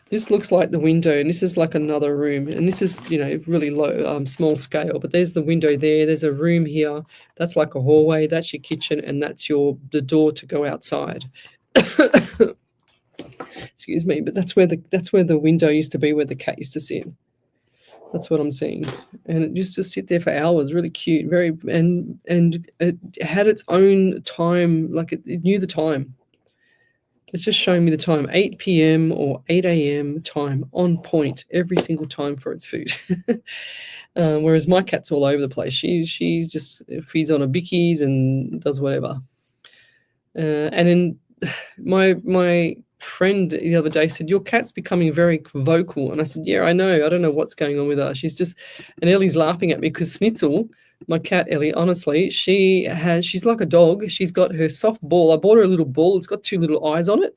This looks like the window, and this is like another room. And this is, really low, small scale. But there's the window there. There's a room here. That's like a hallway. That's your kitchen, and that's the door to go outside. Excuse me, but that's where the window used to be, where the cat used to sit. That's what I'm seeing, and it used to sit there for hours. Really cute, and it had its own time, like it knew the time. It's just showing me the time, 8 p.m. or 8 a.m. time, on point every single time for its food. Whereas my cat's all over the place. She just feeds on her bickies and does whatever. And then my friend the other day said, your cat's becoming very vocal. And I said, yeah, I know. I don't know what's going on with her. And Ellie's laughing at me because Schnitzel, my cat Ellie, honestly, she's like a dog. She's got her soft ball. I bought her a little ball. It's got 2 little eyes on it.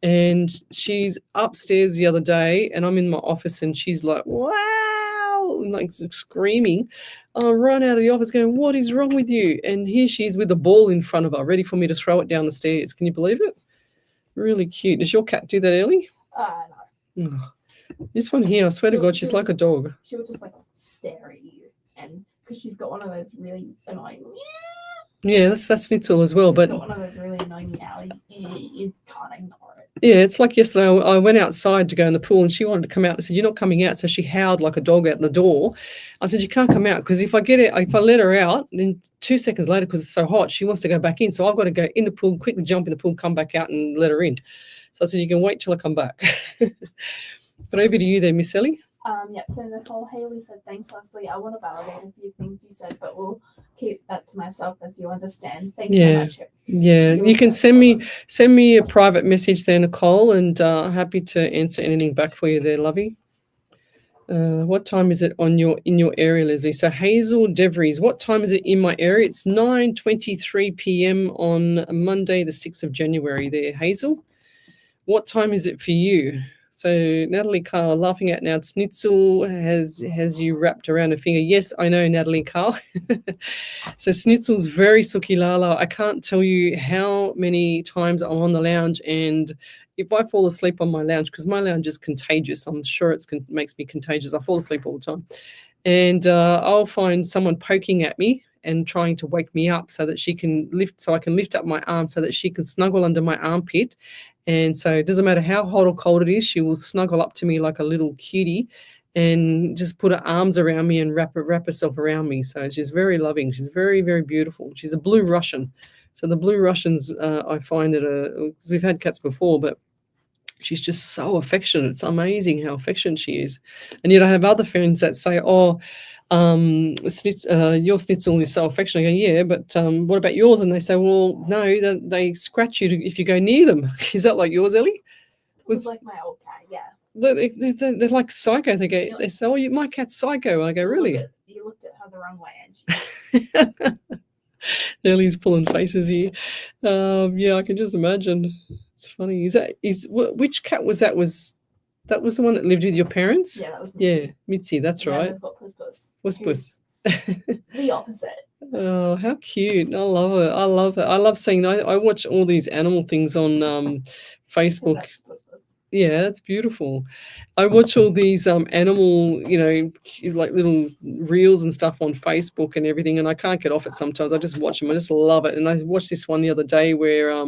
And she's upstairs the other day, and I'm in my office, and she's like, wow, like screaming. I run out of the office going, what is wrong with you? And here she is with the ball in front of her, ready for me to throw it down the stairs. Can you believe it? Really cute. Does your cat do that, Ellie? No. Oh. This one here, I swear to God, she's like a dog. She would just like stare at you, and because she's got one of those really annoying. Yeah, that's Schnitzel as well. But she's got one of those really annoying meow. You can't ignore it. Yeah, it's like yesterday. I went outside to go in the pool, and she wanted to come out. I said, "You're not coming out." So she howled like a dog out the door. I said, "You can't come out because if I let her out, then 2 seconds later, because it's so hot, she wants to go back in. So I've got to go in the pool, quickly jump in the pool, come back out, and let her in." So I said, "You can wait till I come back." But over to you there, Miss Ellie. Yep. So Nicole Haley said, "Thanks, Lesley. I want to validate a few things you said, but we'll keep that to myself, as you understand. Thanks so much." Yeah, you can send me a private message there, Nicole, and happy to answer anything back for you there, lovey. What time is it in your area, Leslie? So Hazel DeVries, what time is it in my area? It's 9:23 p.m. on Monday, the 6th of January there, Hazel. What time is it for you? So Natalie Carl laughing at now. Schnitzel has you wrapped around her finger. Yes, I know, Natalie Carl. So Schnitzel's very suki lala. I can't tell you how many times I'm on the lounge, and if I fall asleep on my lounge, because my lounge is contagious, I'm sure it makes me contagious. I fall asleep all the time, and I'll find someone poking at me and trying to wake me up so that she can I can lift up my arm so that she can snuggle under my armpit. And so it doesn't matter how hot or cold it is, she will snuggle up to me like a little cutie and just put her arms around me and wrap herself around me. So she's very loving. She's very, very beautiful. She's a blue Russian. So the blue Russians, I find that because we've had cats before, but she's just so affectionate. It's amazing how affectionate she is. And yet I have other friends that say, "Oh, your Schnitzel is so affectionate." I go, "Yeah, but what about yours?" And they say, "Well, no, they scratch you if you go near them." Is that like yours, Ellie? It's like my old cat, yeah. They're like psycho. They say, "Oh, my cat's psycho." And I go, "Really?" You looked at her the wrong way, and she... Ellie's pulling faces here. Yeah, I can just imagine. It's funny. Which cat was that? That was the one that lived with your parents? Yeah, that was Mitzi. Yeah, Mitzi, that's right. We've got Puss Puss. The opposite. Oh, how cute. I love it. I love seeing, I watch all these animal things on Facebook. Puss Puss. Yeah, that's beautiful. I watch all these animal, like little reels and stuff on Facebook and everything, and I can't get off it sometimes. I just watch them. I just love it. And I watched this one the other day where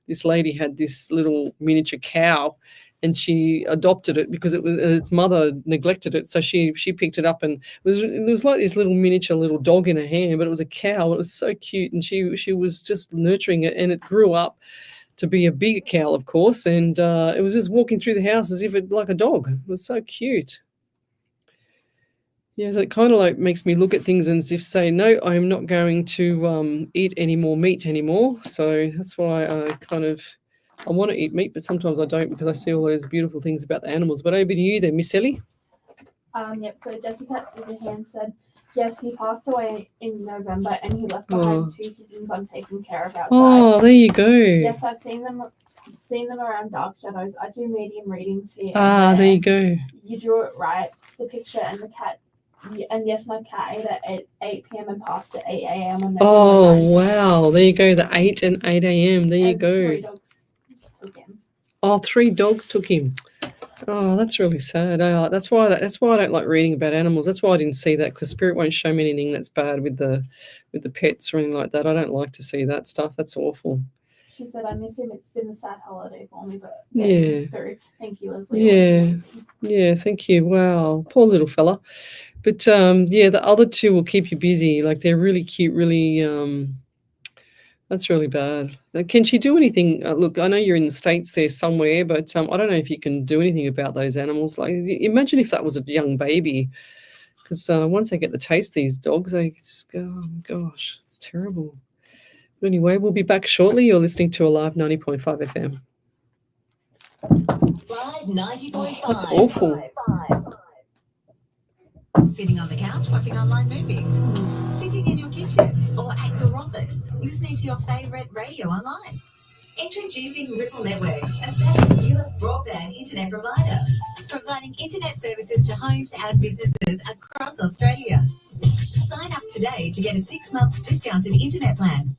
this lady had this little miniature cow, and she adopted it because its mother neglected it. So she picked it up, and it was like this little miniature little dog in her hand, but it was a cow. It was so cute, and she was just nurturing it, and it grew up to be a bigger cow, of course, and it was just walking through the house as if it like a dog. It was so cute. Yeah, so it kind of like makes me look at things and as if say, no, I'm not going to eat any more meat anymore. So that's why I want to eat meat, but sometimes I don't because I see all those beautiful things about the animals. But over to you there, Miss Ellie. Yep. So Jessica Scissorhands said, yes, he passed away in November, and he left behind 2 kittens I'm taking care of outside. Oh, there you go. Yes, I've seen them around dark shadows. I do medium readings here. Ah, there you go. You drew it right. The picture and the cat. And yes, my cat ate at 8 p.m. and passed at 8 a.m. Oh, wow. There you go. The 8 and 8 a.m. There you go. 3 dogs took him. Oh, 3 dogs took him. Oh, that's really sad. That's why I don't like reading about animals. That's why I didn't see that, because Spirit won't show me anything that's bad with the pets or anything like that. I don't like to see that stuff. That's awful. She said, I miss him. It's been a sad holiday for me, but yeah. Through. Thank you, Leslie. Yeah, thank you. Wow, poor little fella. But the other 2 will keep you busy. Like, they're really cute, really. That's really bad. Can she do anything? Look, I know you're in the States there somewhere, but I don't know if you can do anything about those animals. Like, imagine if that was a young baby, because once they get the taste, these dogs, they just go, oh my gosh, it's terrible. But anyway, we'll be back shortly. You're listening to Alive 90.5 FM. Live 90.5. That's awful. Sitting on the couch watching online movies, sitting in your kitchen or at your office, listening to your favorite radio online. Introducing Ripple Networks, Australia's newest broadband internet provider, providing internet services to homes and businesses across Australia. Sign up today to get a 6-month discounted internet plan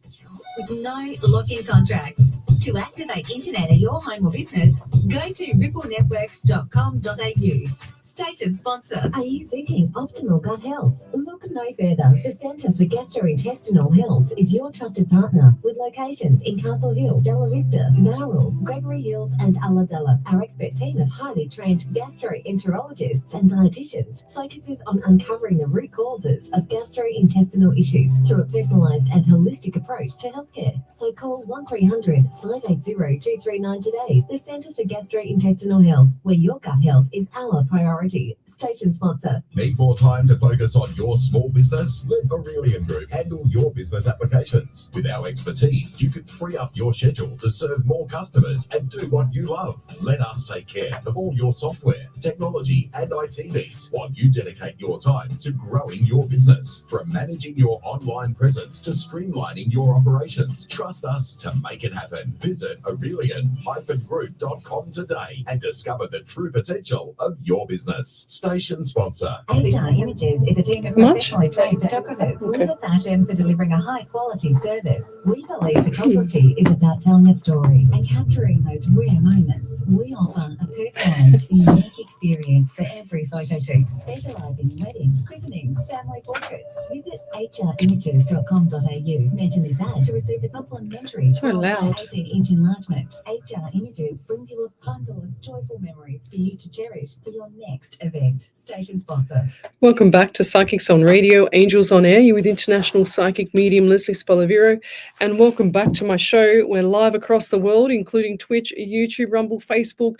with no lock-in contracts. To activate internet at your home or business, go to ripplenetworks.com.au. Station sponsor. Are you seeking optimal gut health? Look no further. The Centre for Gastrointestinal Health is your trusted partner, with locations in Castle Hill, Bella Vista, Bowral, Gregory Hills and Ulladulla. Our expert team of highly trained gastroenterologists and dietitians focuses on uncovering the root causes of gastrointestinal issues through a personalised and holistic approach to healthcare. So call 1300 580 239 today. The Centre for Gastrointestinal Health, where your gut health is our priority. Station sponsor. Need more time to focus on your small business? Let Aurelian Group handle your business applications. With our expertise, you can free up your schedule to serve more customers and do what you love. Let us take care of all your software, technology, and IT needs while you dedicate your time to growing your business. From managing your online presence to streamlining your operations, trust us to make it happen. Visit Aurelian-group.com today and discover the true potential of your business. Station sponsor. HR Images is a team of professionally trained photographers with a passion for delivering a high-quality service. We believe photography is about telling a story and capturing those rare moments. We offer a personalised, unique experience for every photo shoot, specialising in weddings, christenings, family portraits. Visit hrimages.com.au. Mention this ad to receive a complimentary 18-inch enlargement. HR Images brings you a bundle of joyful memories for you to cherish for your next event. Station sponsor. Welcome back to Psychics on Radio, Angels on Air. You're with international psychic medium Lesley Spaliviero, and welcome back to my show. We're live across the world, including Twitch, YouTube, Rumble, Facebook,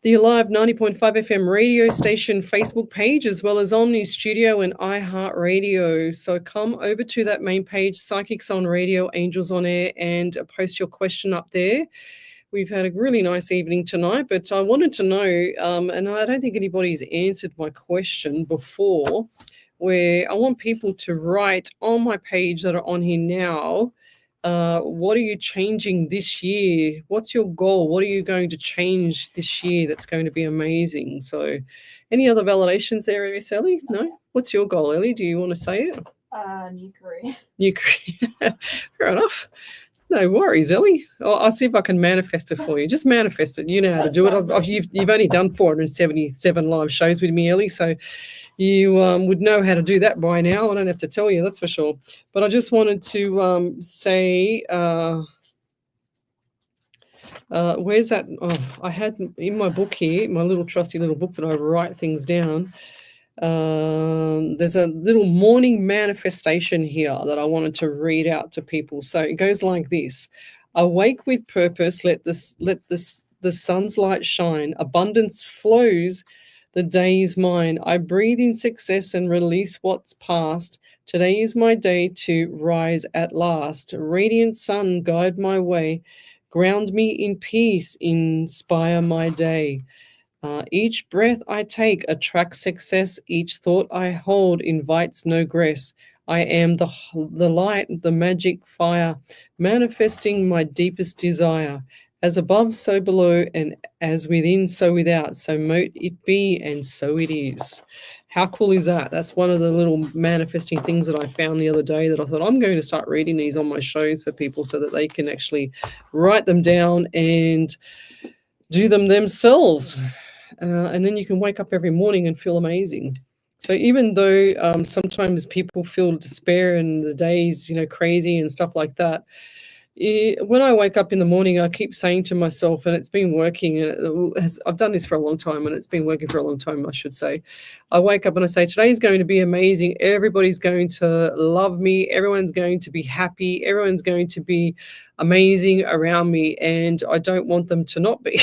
the Alive 90.5 FM radio station Facebook page, as well as Omni Studio and iHeartRadio. So come over to that main page, Psychics on Radio, Angels on Air, and post your question up there. We've had a really nice evening tonight, but I wanted to know, and I don't think anybody's answered my question before, where I want people to write on my page that are on here now, what are you changing this year? What's your goal? What are you going to change this year that's going to be amazing? So any other validations there, Miss Ellie? No? What's your goal, Ellie? Do you want to say it? New career. New career. Fair enough. No worries, Ellie. I'll see if I can manifest it for you. Just manifest it. You know how to do it. You've only done 477 live shows with me, Ellie, so you would know how to do that by now. I don't have to tell you, that's for sure. But I just wanted to say, where's that? Oh, I had in my book here, my little trusty little book that I write things down. There's a little morning manifestation here that I wanted to read out to people. So it goes like this: awake with purpose, let the sun's light shine, abundance flows, the day is mine. I breathe in success and release what's past. Today is my day to rise at last. Radiant sun, guide my way, ground me in peace, inspire my day. Each breath I take attracts success. Each thought I hold invites no grace. I am the light, the magic fire, manifesting my deepest desire. As above, so below, and as within, so without. So mote it be, and so it is. How cool is that? That's one of the little manifesting things that I found the other day that I thought I'm going to start reading these on my shows for people so that they can actually write them down and do them themselves. And then you can wake up every morning and feel amazing. So even though sometimes people feel despair and the day's, crazy and stuff like that, when I wake up in the morning, I keep saying to myself, and it's been working, and I've done this for a long time, and it's been working for a long time, I should say. I wake up and I say, today's going to be amazing. Everybody's going to love me. Everyone's going to be happy. Everyone's going to be amazing around me, and I don't want them to not be,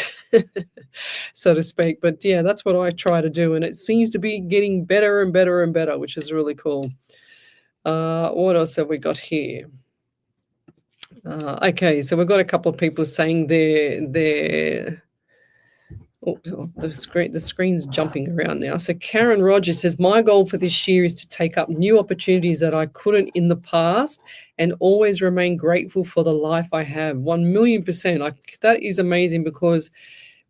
so to speak. But yeah, that's what I try to do, and it seems to be getting better and better and better, which is really cool. What else have we got here? Okay, so we've got a couple of people saying the screen's jumping around now. So Karen Rogers says, my goal for this year is to take up new opportunities that I couldn't in the past and always remain grateful for the life I have. 1,000,000%. That is amazing, because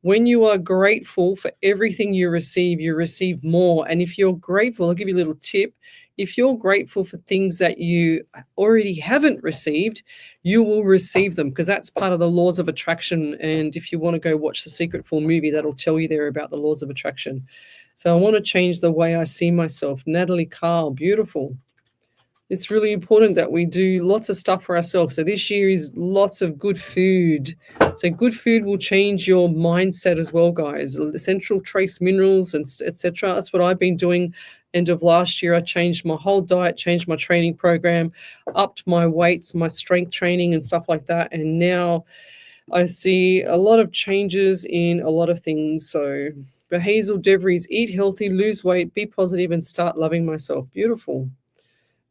when you are grateful for everything you receive more. And if you're grateful, I'll give you a little tip. If you're grateful for things that you already haven't received, you will receive them, because that's part of the laws of attraction. And if you want to go watch the Secret full movie, that'll tell you there about the laws of attraction. So I want to change the way I see myself. Natalie Carl, beautiful. It's really important that we do lots of stuff for ourselves. So this year is lots of good food. So good food will change your mindset as well, guys. Essential trace minerals and etc. That's what I've been doing. End of last year, I changed my whole diet, changed my training program, upped my weights, my strength training and stuff like that. And now I see a lot of changes in a lot of things. So but Hazel DeVries, eat healthy, lose weight, be positive, and start loving myself. Beautiful.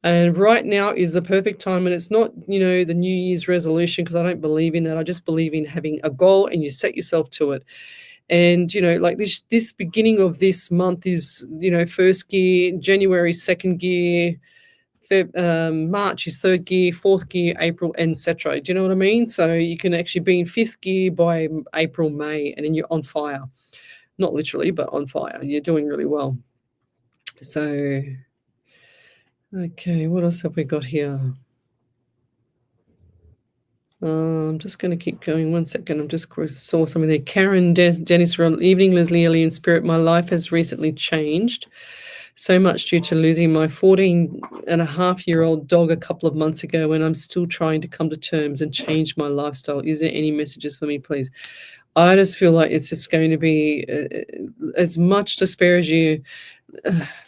And right now is the perfect time. And it's not, the New Year's resolution, because I don't believe in that. I just believe in having a goal and you set yourself to it. And, like this beginning of this month is, first gear, January, second gear, March is third gear, fourth gear, April, etc. Do you know what I mean? So you can actually be in fifth gear by April, May, and then you're on fire. Not literally, but on fire. You're doing really well. So, okay, what else have we got here? I'm just going to keep going. 1 second. I just saw something there. Karen Dennis, evening, Leslie, Ellie, in spirit. My life has recently changed so much due to losing my 14-and-a-half-year-old dog a couple of months ago, and I'm still trying to come to terms and change my lifestyle. Is there any messages for me, please? I just feel like it's just going to be as much despair as you.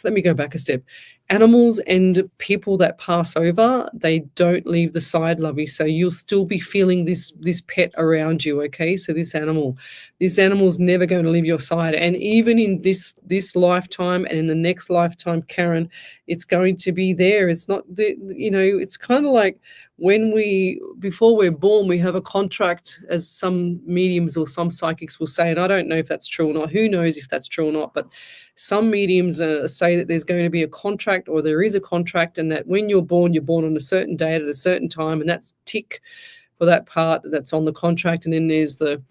Let me go back a step. Animals and people that pass over, they don't leave the side, lovey. So you'll still be feeling this pet around you, okay? So this animal's never going to leave your side. And even in this lifetime and in the next lifetime, Karen, it's going to be there. It's not, it's kind of like before we're born, we have a contract, as some mediums or some psychics will say, and I don't know if that's true or not. Who knows if that's true or not, but some mediums say that there's going to be a contract, or there is a contract, and that when you're born on a certain date at a certain time, and that's tick for that part that's on the contract. And then there's the,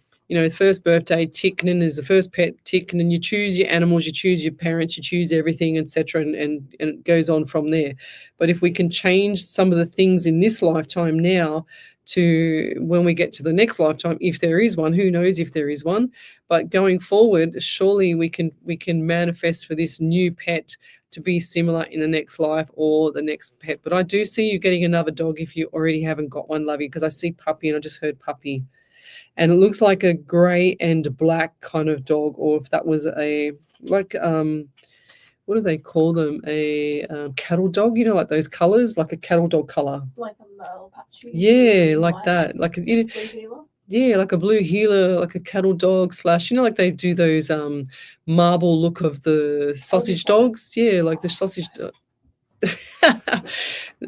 first birthday tick, and then there's the first pet tick, and then you choose your animals, you choose your parents, you choose everything, etc., and it goes on from there. But if we can change some of the things in this lifetime now to when we get to the next lifetime, if there is one, who knows if there is one, but going forward, surely we can manifest for this new pet to be similar in the next life or the next pet. But I do see you getting another dog if you already haven't got one, lovey, because I see puppy, and I just heard puppy. And it looks like a grey and black kind of dog, or if that was what do they call them? A cattle dog, like those colours, like a cattle dog colour. Like a Merle patchy. Yeah, like that. Like a blue heeler. Yeah, like a blue heeler, like a cattle dog / like they do those marble look of the sausage dogs. Yeah, like the sausage dog.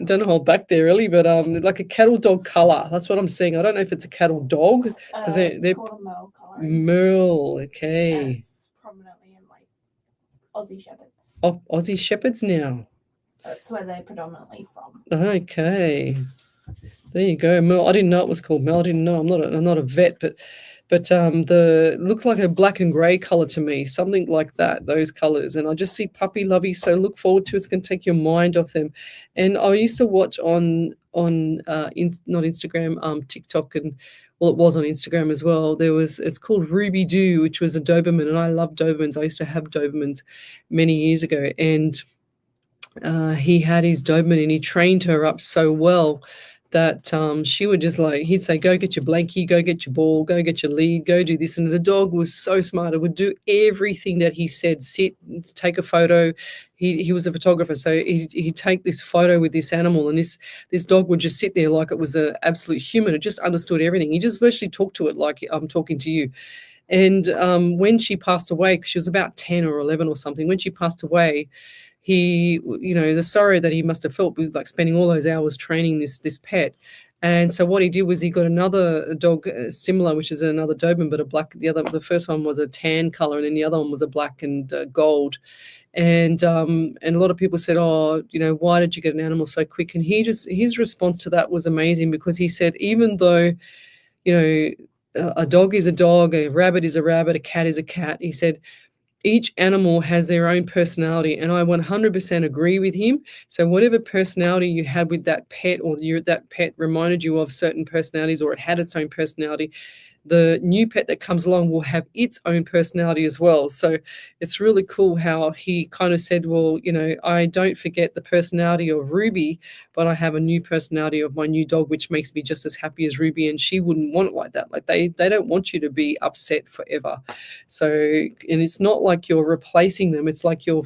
Don't hold back there, really, but like a cattle dog colour. That's what I'm saying. I don't know if it's a cattle dog, because they're called a Merle colour. Merle. Okay. Aussie Shepherds. Oh, Aussie Shepherds now. That's where they're predominantly from. Okay, there you go, Mel. I didn't know it was called Mel. I didn't know. I'm not a vet, but the look like a black and grey color to me, something like that. Those colors, and I just see puppy lovey. So look forward to it. It's going to take your mind off them. And I used to watch on not Instagram, TikTok, and well, it was on Instagram as well. It's called Ruby Doo, which was a Doberman, and I love Dobermans. I used to have Dobermans many years ago, and he had his Doberman and he trained her up so well that she would just he'd say, go get your blankie, go get your ball, go get your lead, go do this. And the dog was so smart. It would do everything that he said, sit, take a photo. He was a photographer. So he'd take this photo with this animal, and this dog would just sit there like it was an absolute human. It just understood everything. He just virtually talked to it like I'm talking to you. And when she passed away, because she was about 10 or 11 or something, when she passed away, the sorrow that he must have felt was like spending all those hours training this pet. And so what he did was he got another dog similar, which is another Doberman, but a black. The first one was a tan color, and then the other one was a black and gold. And a lot of people said, oh, why did you get an animal so quick? And his response to that was amazing, because he said, even though, a dog is a dog, a rabbit is a rabbit, a cat is a cat, he said, each animal has their own personality, and I 100% agree with him. So whatever personality you had with that pet, or that pet reminded you of certain personalities, or it had its own personality, the new pet that comes along will have its own personality as well. So it's really cool how he kind of said, well, I don't forget the personality of Ruby, but I have a new personality of my new dog, which makes me just as happy as Ruby, and she wouldn't want it like that. Like they don't want you to be upset forever. So, and it's not like you're replacing them. It's like you're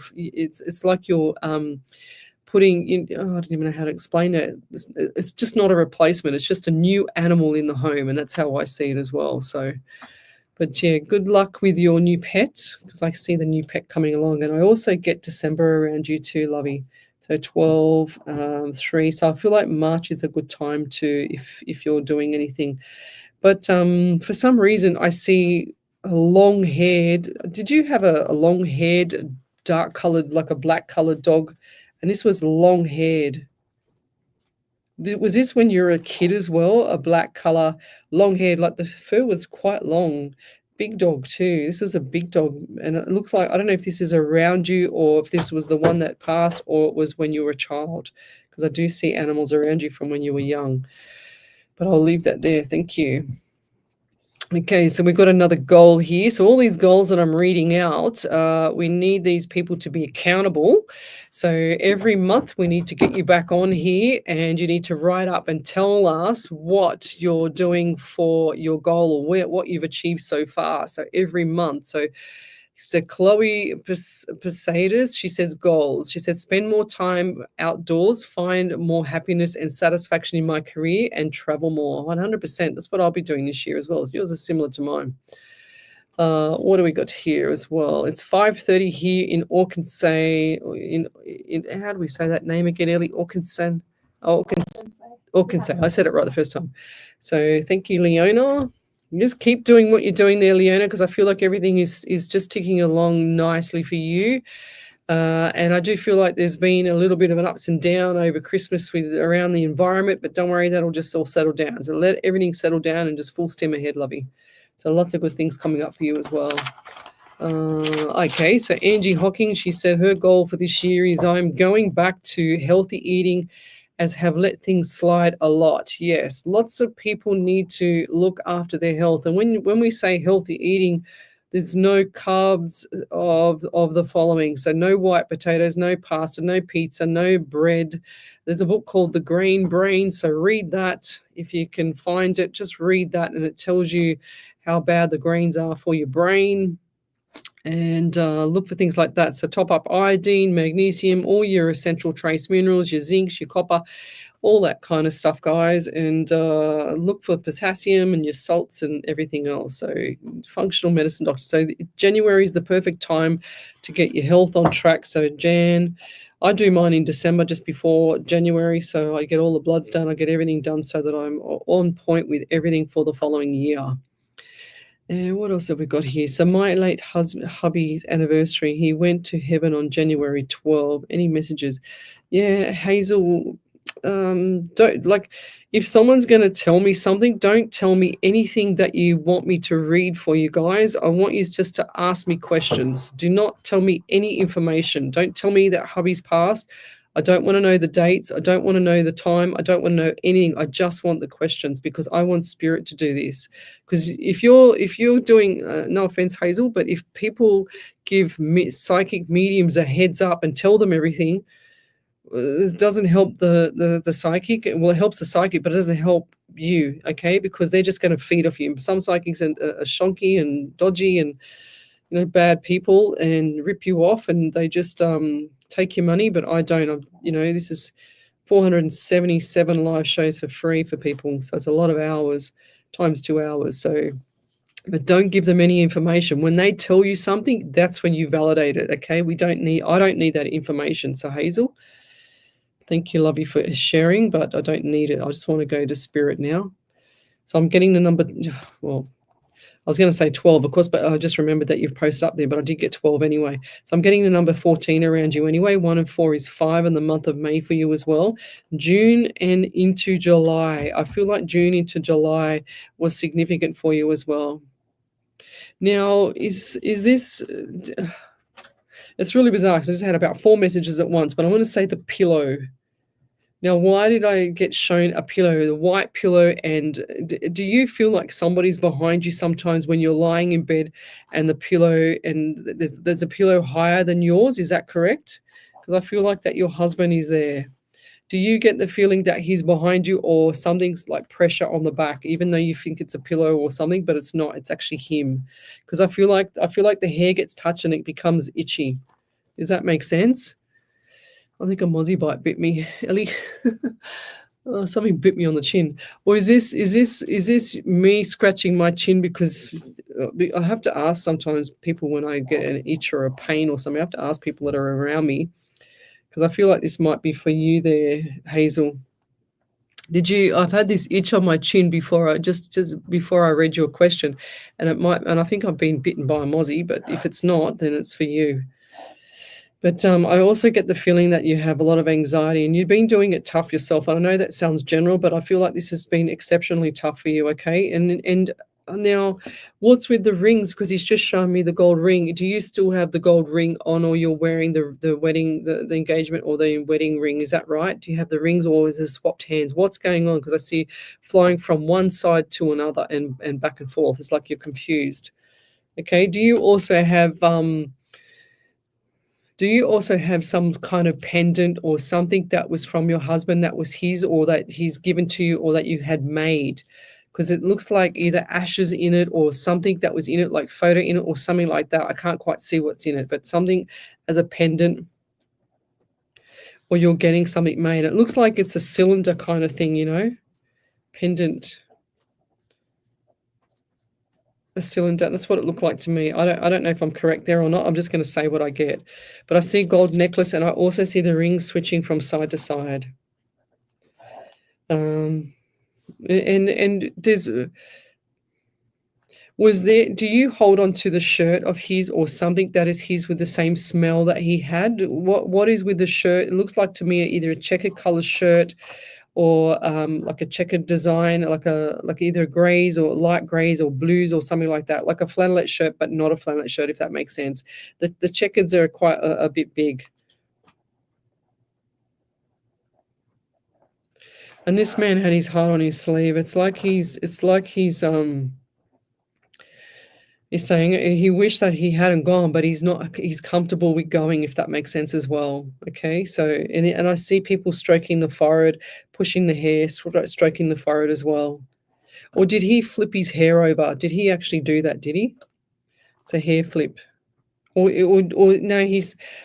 putting in, I don't even know how to explain that. It's just not a replacement. It's just a new animal in the home, and that's how I see it as well. So, but yeah, good luck with your new pet, because I see the new pet coming along. And I also get December around you too, Lovey. So 12, 3. So I feel like March is a good time to, if you're doing anything. But for some reason, I see a long-haired. Did you have a long-haired, dark-colored, like a black-colored dog? And this was long-haired. Was this when you were a kid as well? A black color, long-haired, like the fur was quite long. Big dog too. This was a big dog. And it looks like, I don't know if this is around you, or if this was the one that passed, or it was when you were a child, because I do see animals around you from when you were young. But I'll leave that there. Thank you. Okay, so we've got another goal here. So all these goals that I'm reading out, we need these people to be accountable. So every month we need to get you back on here, and you need to write up and tell us what you're doing for your goal, or what you've achieved so far. So every month. So Chloe Posades, she says goals. She says spend more time outdoors, find more happiness and satisfaction in my career, and travel more. 100%. That's what I'll be doing this year as well. Yours is similar to mine. What do we got here as well? It's 5:30 here in Arkansas. In how do we say that name again, Ellie? Arkansas. Arkansas. I said it right the first time. So thank you, Leona. Just keep doing what you're doing there, Leona, because I feel like everything is just ticking along nicely for you. And I do feel like there's been a little bit of an ups and down over Christmas around the environment, but don't worry, that'll just all settle down. So let everything settle down and just full steam ahead, lovey. So lots of good things coming up for you as well. Okay, so Angie Hocking, she said her goal for this year is I'm going back to healthy eating, as have let things slide a lot. Yes, lots of people need to look after their health. And when we say healthy eating, there's no carbs of the following. So no white potatoes, no pasta, no pizza, no bread. There's a book called The Green Brain. So read that. If you can find it, just read that. And it tells you how bad the grains are for your brain. And look for things like that. So top up iodine, magnesium, all your essential trace minerals, your zinc, your copper, all that kind of stuff, guys. And look for potassium and your salts and everything else. So functional medicine doctor. So January is the perfect time to get your health on track. So I do mine in December, just before January. So I get all the bloods done. I get everything done so that I'm on point with everything for the following year. And what else have we got here? So my late hubby's anniversary, he went to heaven on January 12. Any messages? Yeah, Hazel, don't, like, if someone's going to tell me something, don't tell me anything that you want me to read for you guys. I want you just to ask me questions. Do not tell me any information. Don't tell me that hubby's passed. I don't want to know the dates. I don't want to know the time. I don't want to know anything. I just want the questions, because I want spirit to do this. Because if you're doing, no offense, Hazel, but if people give psychic mediums a heads up and tell them everything, it doesn't help the psychic. Well, it helps the psychic, but it doesn't help you, okay? Because they're just going to feed off you. Some psychics are shonky and dodgy and, you know, bad people, and rip you off, and they just take your money. But I don't. This is 477 live shows for free for people, so it's a lot of hours times 2 hours. So, but don't give them any information. When they tell you something, that's when you validate it, okay? I don't need that information. So Hazel, thank you, Lovey, for sharing, but I don't need it. I just want to go to spirit now. So I'm getting the number, well, I was going to say 12, of course, but I just remembered that you've posted up there, but I did get 12 anyway. So I'm getting the number 14 around you anyway. 1 and 4 is 5 in the month of May for you as well. June and into July. I feel like June into July was significant for you as well. Now, is this... It's really bizarre because I just had about 4 messages at once, but I want to say the pillow. Now, why did I get shown a pillow, the white pillow? And do you feel like somebody's behind you sometimes when you're lying in bed and the pillow, and there's a pillow higher than yours? Is that correct? Because I feel like that your husband is there. Do you get the feeling that he's behind you, or something's like pressure on the back, even though you think it's a pillow or something, but it's not, it's actually him? Because I feel like the hair gets touched and it becomes itchy. Does that make sense? I think a mozzie bite bit me, Ellie. Something bit me on the chin. Or is this me scratching my chin? Because I have to ask sometimes people when I get an itch or a pain or something. I have to ask people that are around me, because I feel like this might be for you there, Hazel. I've had this itch on my chin before, just before I read your question, and I think I've been bitten by a mozzie, but if it's not, then it's for you. But I also get the feeling that you have a lot of anxiety, and you've been doing it tough yourself. And I know that sounds general, but I feel like this has been exceptionally tough for you, okay? And now, what's with the rings? Because he's just shown me the gold ring. Do you still have the gold ring on, or you're wearing the wedding, the engagement or the wedding ring? Is that right? Do you have the rings, or is it swapped hands? What's going on? Because I see flying from one side to another and back and forth. It's like you're confused. Okay. Do you also have some kind of pendant or something that was from your husband, that was his, or that he's given to you, or that you had made? Because it looks like either ashes in it or something that was in it, like photo in it or something like that. I can't quite see what's in it, but something as a pendant, or you're getting something made. It looks like it's a cylinder kind of thing, pendant. A cylinder. That's what it looked like to me. I don't know if I'm correct there or not. I'm just going to say what I get. But I see a gold necklace, and I also see the rings switching from side to side. And there's... do you hold on to the shirt of his, or something that is his with the same smell that he had? What is with the shirt? It looks like to me either a checkered color shirt, or like a checkered design, like either grays or light grays or blues or something like that, like a flannelette shirt, but not a flannelette shirt, if that makes sense. The checkers are quite a bit big. And this man had his heart on his sleeve. It's like he's saying he wished that he hadn't gone, but he's comfortable with going, if that makes sense as well. Okay, so and I see people stroking the forehead, pushing the hair, stroking the forehead as well. Or did he flip his hair over? Did he actually do that? Did he? It's a hair flip. Or no,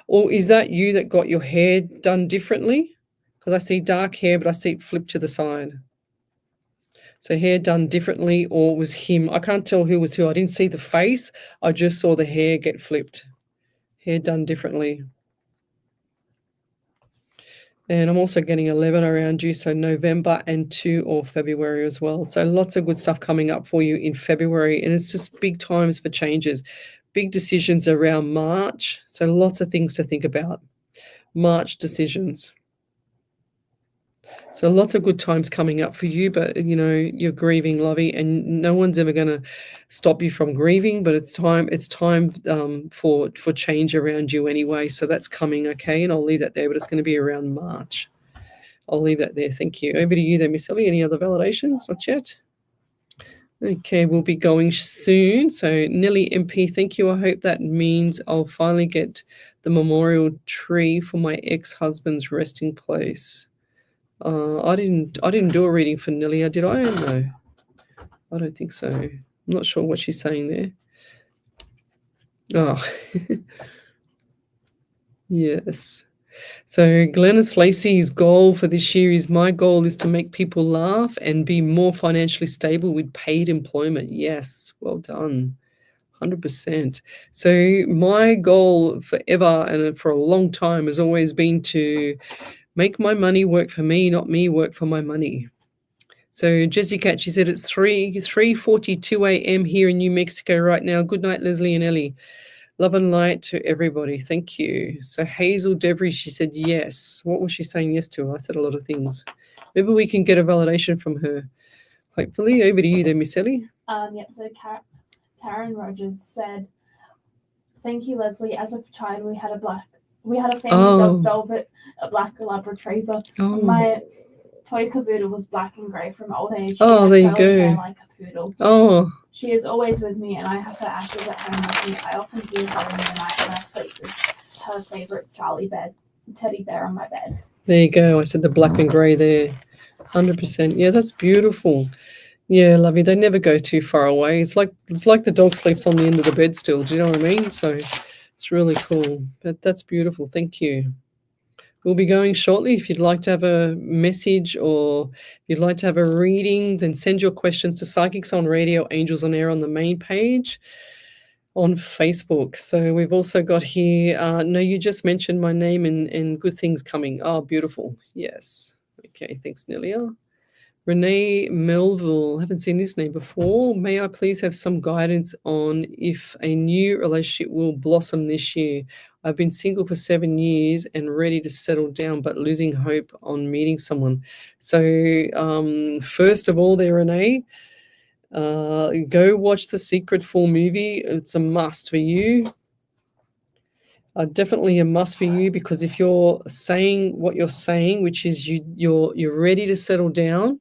or is that you that got your hair done differently? Because I see dark hair, but I see it flipped to the side. So hair done differently, or it was him. I can't tell who was who. I didn't see the face. I just saw the hair get flipped. Hair done differently. And I'm also getting 11 around you, so November and 2 or February as well. So lots of good stuff coming up for you in February, and it's just big times for changes, big decisions around March. So lots of things to think about. March decisions. So lots of good times coming up for you, but you know, you're grieving, Lovey, and no one's ever going to stop you from grieving, but it's time for change around you anyway. So that's coming, okay? And I'll leave that there, but it's going to be around March. I'll leave that there. Thank you. Over to you there, Miss Ellie. Any other validations? Not yet. Okay, we'll be going soon. So Nelly MP, thank you. I hope that means I'll finally get the memorial tree for my ex-husband's resting place. I didn't do a reading for Nelly, did I? No, I don't think so. I'm not sure what she's saying there. Oh, yes. So Glennis Lacey's goal for this year is, my goal is to make people laugh and be more financially stable with paid employment. Yes, well done. 100%. So my goal forever and for a long time has always been to make my money work for me, not me work for my money. So Jessica, she said it's 3:42 a.m. here in New Mexico right now. Good night, Leslie and Ellie. Love and light to everybody. Thank you. So Hazel Devry, she said yes. What was she saying yes to? I said a lot of things. Maybe we can get a validation from her. Hopefully. Over to you there, Miss Ellie. Yep, so Karen Rogers said, thank you, Leslie. As a child, we had a family dog, Velvet, a black lab retriever. My toy caboodle was black and grey from old age. She had there you curly hair go. like a poodle. Oh, she is always with me, and I have her ashes at home with me. I often do her in the night when I sleep with her favourite Charlie teddy bear on my bed. there you go. I said the black and grey there. 100%. Yeah, that's beautiful. Yeah, lovey. They never go too far away. It's like the dog sleeps on the end of the bed still. Do you know what I mean? So it's really cool. But that's beautiful. Thank you. We'll be going shortly. If you'd like to have a message or you'd like to have a reading, then send your questions to Psychics on Radio, Angels on Air on the main page on Facebook. So we've also got here, no, you just mentioned my name and good things coming. Oh, beautiful. Yes. Okay, thanks, Nelia. Renee Melville, haven't seen this name before. May I please have some guidance on if a new relationship will blossom this year? I've been single for 7 years and ready to settle down, but losing hope on meeting someone. So first of all there, Renee, go watch the Secret Full movie. It's a must for you. Definitely a must for you, because if you're saying what you're saying, which is you're ready to settle down,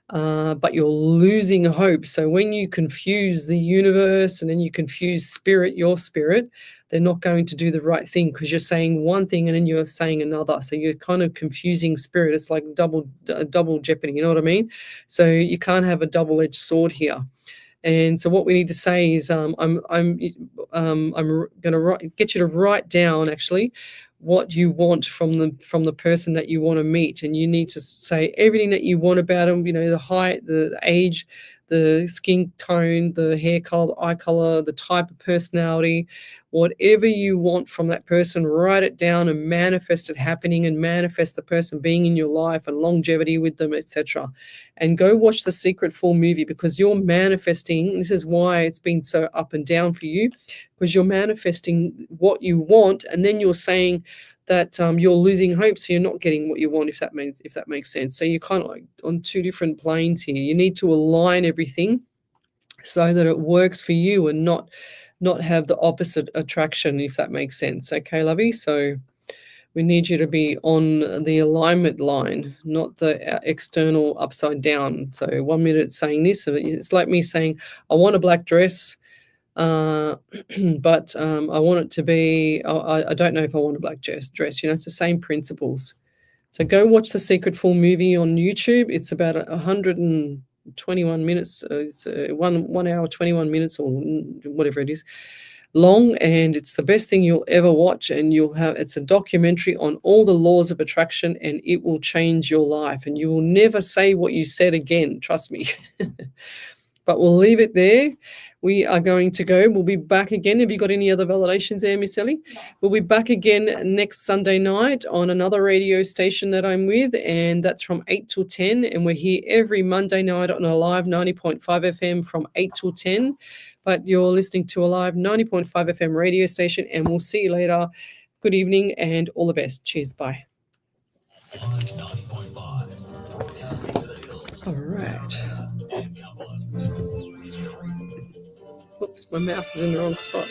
but you're losing hope. So when you confuse the universe and then you confuse spirit, your spirit, they're not going to do the right thing, because you're saying one thing and then you're saying another. So you're kind of confusing spirit. It's like double jeopardy. You know what I mean? So you can't have a double-edged sword here. And so what we need to say is I'm going to get you to write down actually what you want from the person that you want to meet, and you need to say everything that you want about them. You know, the height, the age, the skin tone, the hair color, eye color, the type of personality, whatever you want from that person. Write it down and manifest it happening, and manifest the person being in your life and longevity with them, etc. And go watch the Secret Full movie, because you're manifesting. This is why it's been so up and down for you, because you're manifesting what you want, and then you're saying that you're losing hope, so you're not getting what you want, if that makes sense. So you're kind of like on two different planes here. You need to align everything so that it works for you, and not have the opposite attraction, if that makes sense. Okay, lovey? So we need you to be on the alignment line, not the external upside down. So 1 minute it's saying this, it's like me saying, I want a black dress, but I want it to be, I don't know if I want a black dress. You know, it's the same principles. So go watch the Secret Full movie on YouTube. It's about 121 minutes. It's 1 hour, 21 minutes, or whatever it is long, and it's the best thing you'll ever watch. And it's a documentary on all the laws of attraction, and it will change your life, and you will never say what you said again. Trust me. But we'll leave it there. We are going to go. We'll be back again. Have you got any other validations there, Miss Ellie? We'll be back again next Sunday night on another radio station that I'm with, and that's from 8 till 10. And we're here every Monday night on a live 90.5 FM from 8 till 10. But you're listening to a live 90.5 FM radio station, and we'll see you later. Good evening and all the best. Cheers. Bye. All right. Oops, my mouse is in the wrong spot.